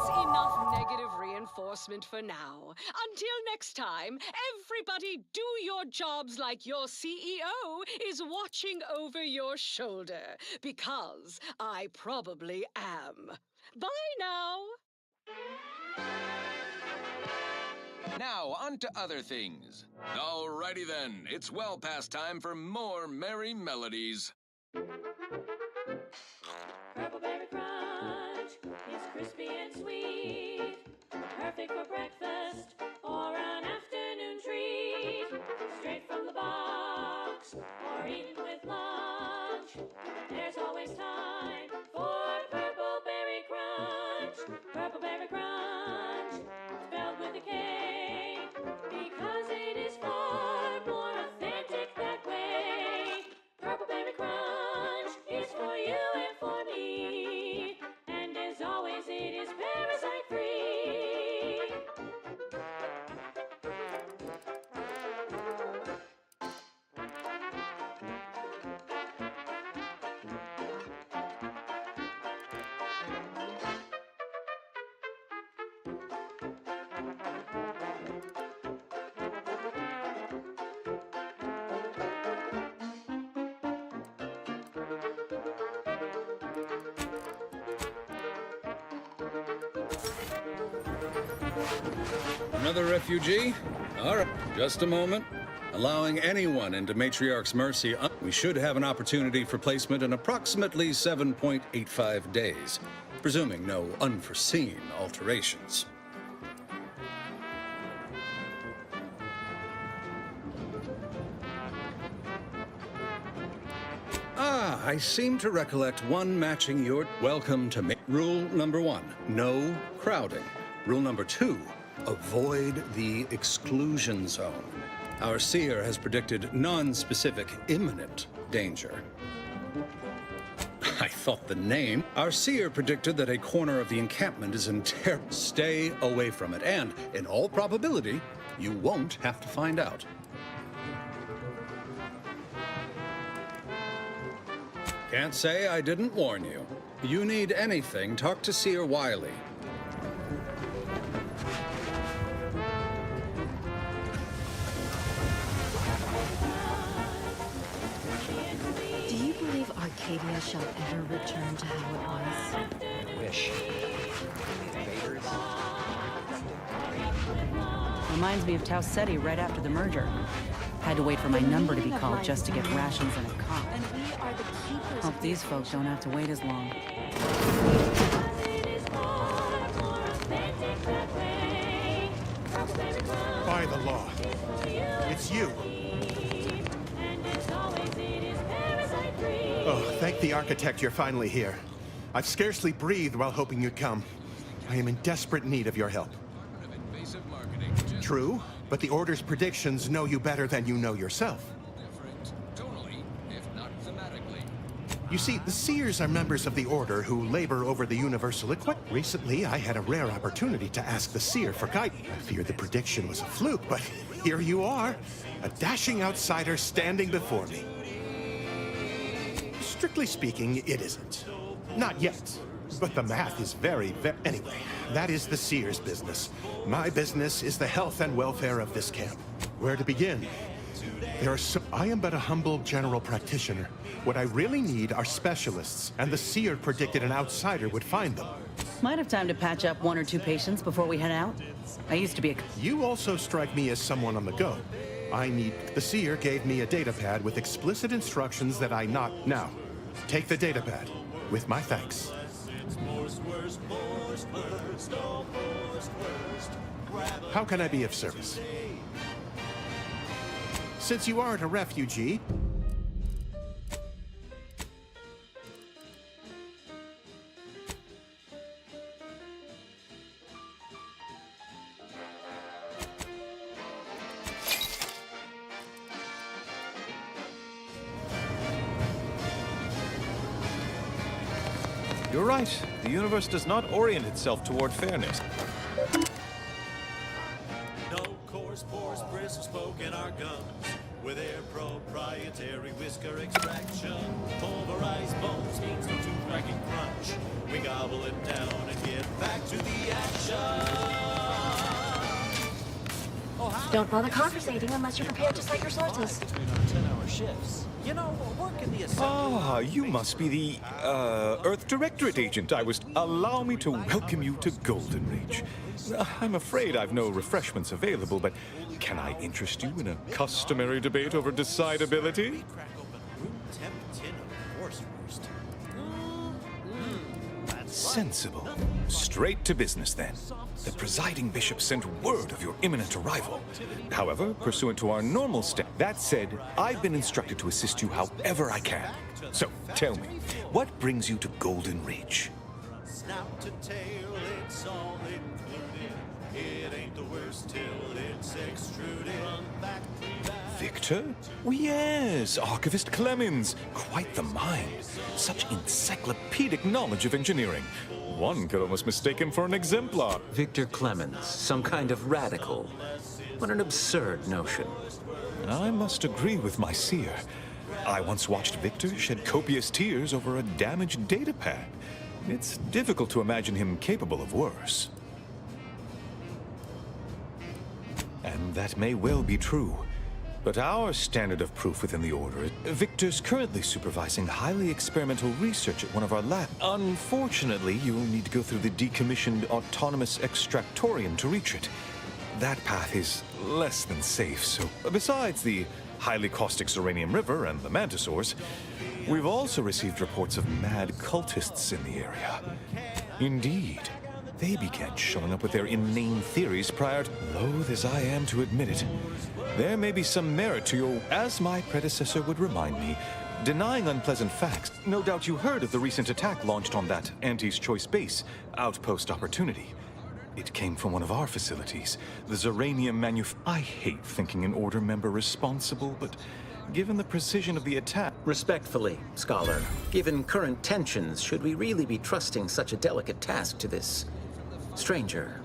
enough negative reinforcement for now. Until next time, everybody do your jobs like your CEO is watching over your shoulder. Because I probably am. Bye now. Now, on to other things. Alrighty then, it's well past time for more merry melodies. Purple Berry Crunch is crispy and sweet, perfect for breakfast or an afternoon treat. Straight from the box or eaten with lunch, there's always time for Purple Berry Crunch. Purple Berry Crunch, spelled with a K, because it is far more authentic that way. Purple Berry Crunch is for you and for me, and as always it is parasite free. Another refugee? All right, just a moment. Allowing anyone into Matriarch's Mercy, we should have an opportunity for placement in approximately 7.85 days, presuming no unforeseen alterations. Ah, I seem to recollect one matching your... Welcome to Rule number 1, no crowding. Rule number 2, avoid the exclusion zone. Our seer has predicted non-specific imminent danger. I thought the name. Our seer predicted that a corner of the encampment is in terror. Stay away from it, and in all probability, you won't have to find out. Can't say I didn't warn you. You need anything, talk to Seer Wiley. Do you believe Arcadia shall ever return to how it was? I wish. Reminds me of Tau Ceti right after the merger. Had to wait for my number to be called just to get rations and a cop. And we are the keepers. Hope these folks don't have to wait as long. By the law. It's you. Oh, thank the architect you're finally here. I've scarcely breathed while hoping you'd come. I am in desperate need of your help. True, but the Order's predictions know you better than you know yourself. You see, the Seers are members of the Order who labor over the universal equipment. Recently, I had a rare opportunity to ask the Seer for guidance. I feared the prediction was a fluke, but here you are, a dashing outsider standing before me. Strictly speaking, it isn't. Not yet. But the math is very. Anyway, that is the Seer's business. My business is the health and welfare of this camp. Where to begin? I am but a humble general practitioner. What I really need are specialists, and the Seer predicted an outsider would find them. Might have time to patch up 1 or 2 patients before we head out. I used to be a... You also strike me as someone on the go. The Seer gave me a datapad with explicit instructions that I not... Now, take the datapad, with my thanks. How can I be of service? Since you aren't a refugee... You're right. The universe does not orient itself toward fairness. No coarse pores, bristles poking our gums. With their proprietary whisker extraction. Pulverized bones means no tooth cracking crunch. We gobble it down and get back to the action. Don't bother conversating unless you're prepared to cite your sources. Between our 10-hour shifts. You know, work in the assembly. Ah, you must be the, Earth Directorate agent. Allow me to welcome you to Golden Ridge. I'm afraid I've no refreshments available, but can I interest you in a customary debate over decidability? Room temp tin of Wurst. Sensible. Straight to business, then. The presiding bishop sent word of your imminent arrival. However, pursuant to our normal step, that said, I've been instructed to assist you however I can. So, tell me, what brings you to Golden Ridge? Snout to tail, it's all included. It ain't the worst till it's extruded. Run back, Victor? Oh, yes, Archivist Clemens. Quite the mind. Such encyclopedic knowledge of engineering. One could almost mistake him for an exemplar. Victor Clemens, some kind of radical. What an absurd notion. I must agree with my seer. I once watched Victor shed copious tears over a damaged datapad. It's difficult to imagine him capable of worse. And that may well be true. But our standard of proof within the Order, Victor's currently supervising highly experimental research at one of our labs. Unfortunately, you'll need to go through the decommissioned autonomous extractorium to reach it. That path is less than safe, so besides the highly caustic Zeranium River and the Mantisaurs, we've also received reports of mad cultists in the area. Indeed. They began showing up with their inane theories prior to... Loath as I am to admit it, there may be some merit to your... As my predecessor would remind me, denying unpleasant facts. No doubt you heard of the recent attack launched on that Auntie's Choice base, Outpost Opportunity. It came from one of our facilities, the Zeranium I hate thinking an Order member responsible, but given the precision of the attack... Respectfully, Scholar, given current tensions, should we really be trusting such a delicate task to this stranger?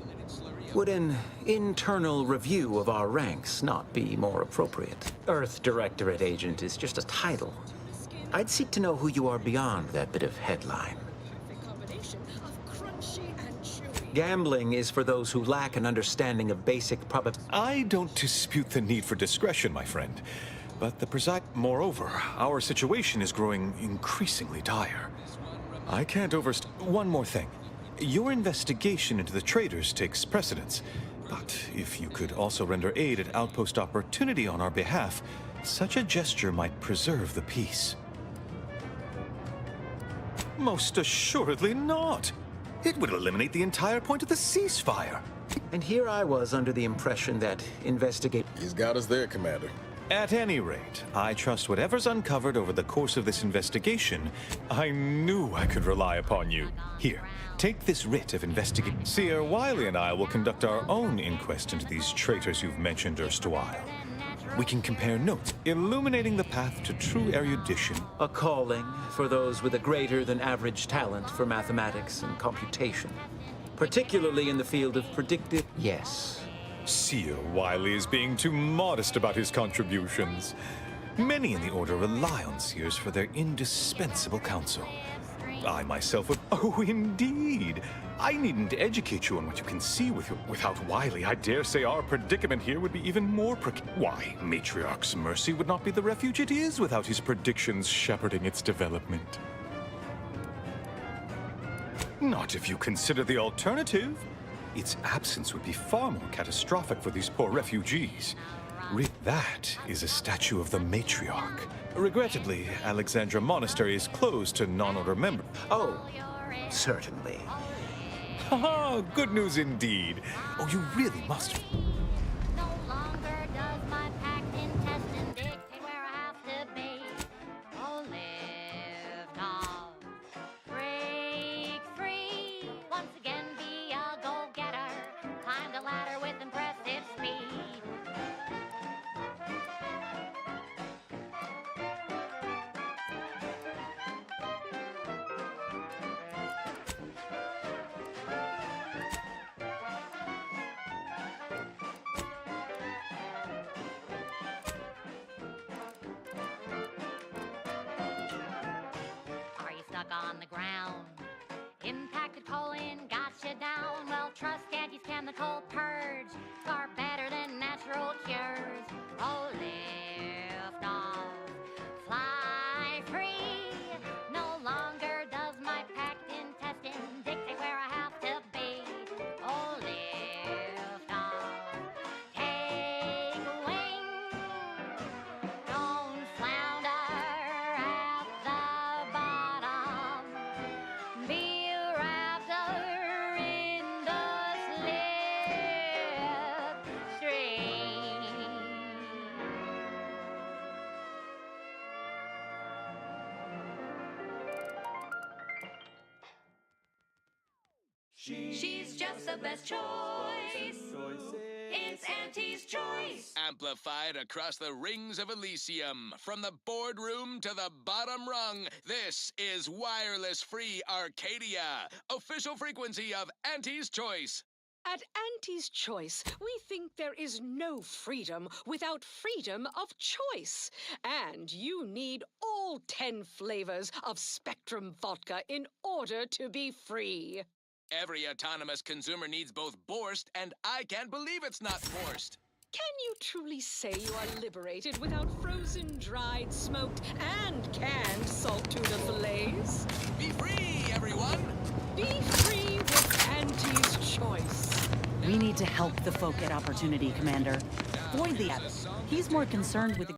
Would an internal review of our ranks not be more appropriate? Earth Directorate Agent is just a title. I'd seek to know who you are beyond that bit of headline. Gambling is for those who lack an understanding of basic I don't dispute the need for discretion, my friend. But Moreover, our situation is growing increasingly dire. I can't One more thing. Your investigation into the traitors takes precedence. But if you could also render aid at Outpost Opportunity on our behalf, such a gesture might preserve the peace. Most assuredly not. It would eliminate the entire point of the ceasefire. And here I was under the impression that He's got us there, Commander. At any rate, I trust whatever's uncovered over the course of this investigation. I knew I could rely upon you. Here, take this writ of investigation. Seer Wiley and I will conduct our own inquest into these traitors you've mentioned erstwhile. We can compare notes, illuminating the path to true erudition. A calling for those with a greater than average talent for mathematics and computation, particularly in the field of predictive. Yes. Seer Wiley is being too modest about his contributions. Many in the Order rely on seers for their indispensable counsel. I myself would... Oh, indeed. I needn't educate you on what you can see without Wiley. I dare say our predicament here would be even more Why, Matriarch's Mercy would not be the refuge it is without his predictions shepherding its development. Not if you consider the alternative. Its absence would be far more catastrophic for these poor refugees. That is a statue of the Matriarch. Regrettably, Alexandra Monastery is closed to non-order members. Oh, certainly. Haha, good news indeed. Oh, you really must. No longer does my packed intestine dictate where I have to be. Oh, lift off, break free. Once again, be a go-getter. Climb the ladder with impressive speed. Stuck on the ground. Impacted colon got you down. Well, trust Auntie's chemical purge. Far better than natural cures. Oh, lift off, fly free. No longer does my packed intestine dictate where I have to be. Oh, lift off, take wing. Don't flounder at the bottom. Be a raptor in the slipstream. She's just the best choice. It's Auntie's choice. Amplified across the rings of Elysium, from the boardroom to the bottom rung, this is Wireless Free Arcadia, official frequency of Auntie's Choice. At Auntie's Choice, we think there is no freedom without freedom of choice. And you need all 10 flavors of Spectrum vodka in order to be free. Every autonomous consumer needs both Borst, and I can't believe it's not forced. Can you truly say you are liberated without frozen, dried, smoked, and canned salt tuna fillets? Be free, everyone! Be free with Auntie's Choice. We need to help the folk get opportunity, Commander. Boyd the Abbot. He's more concerned with the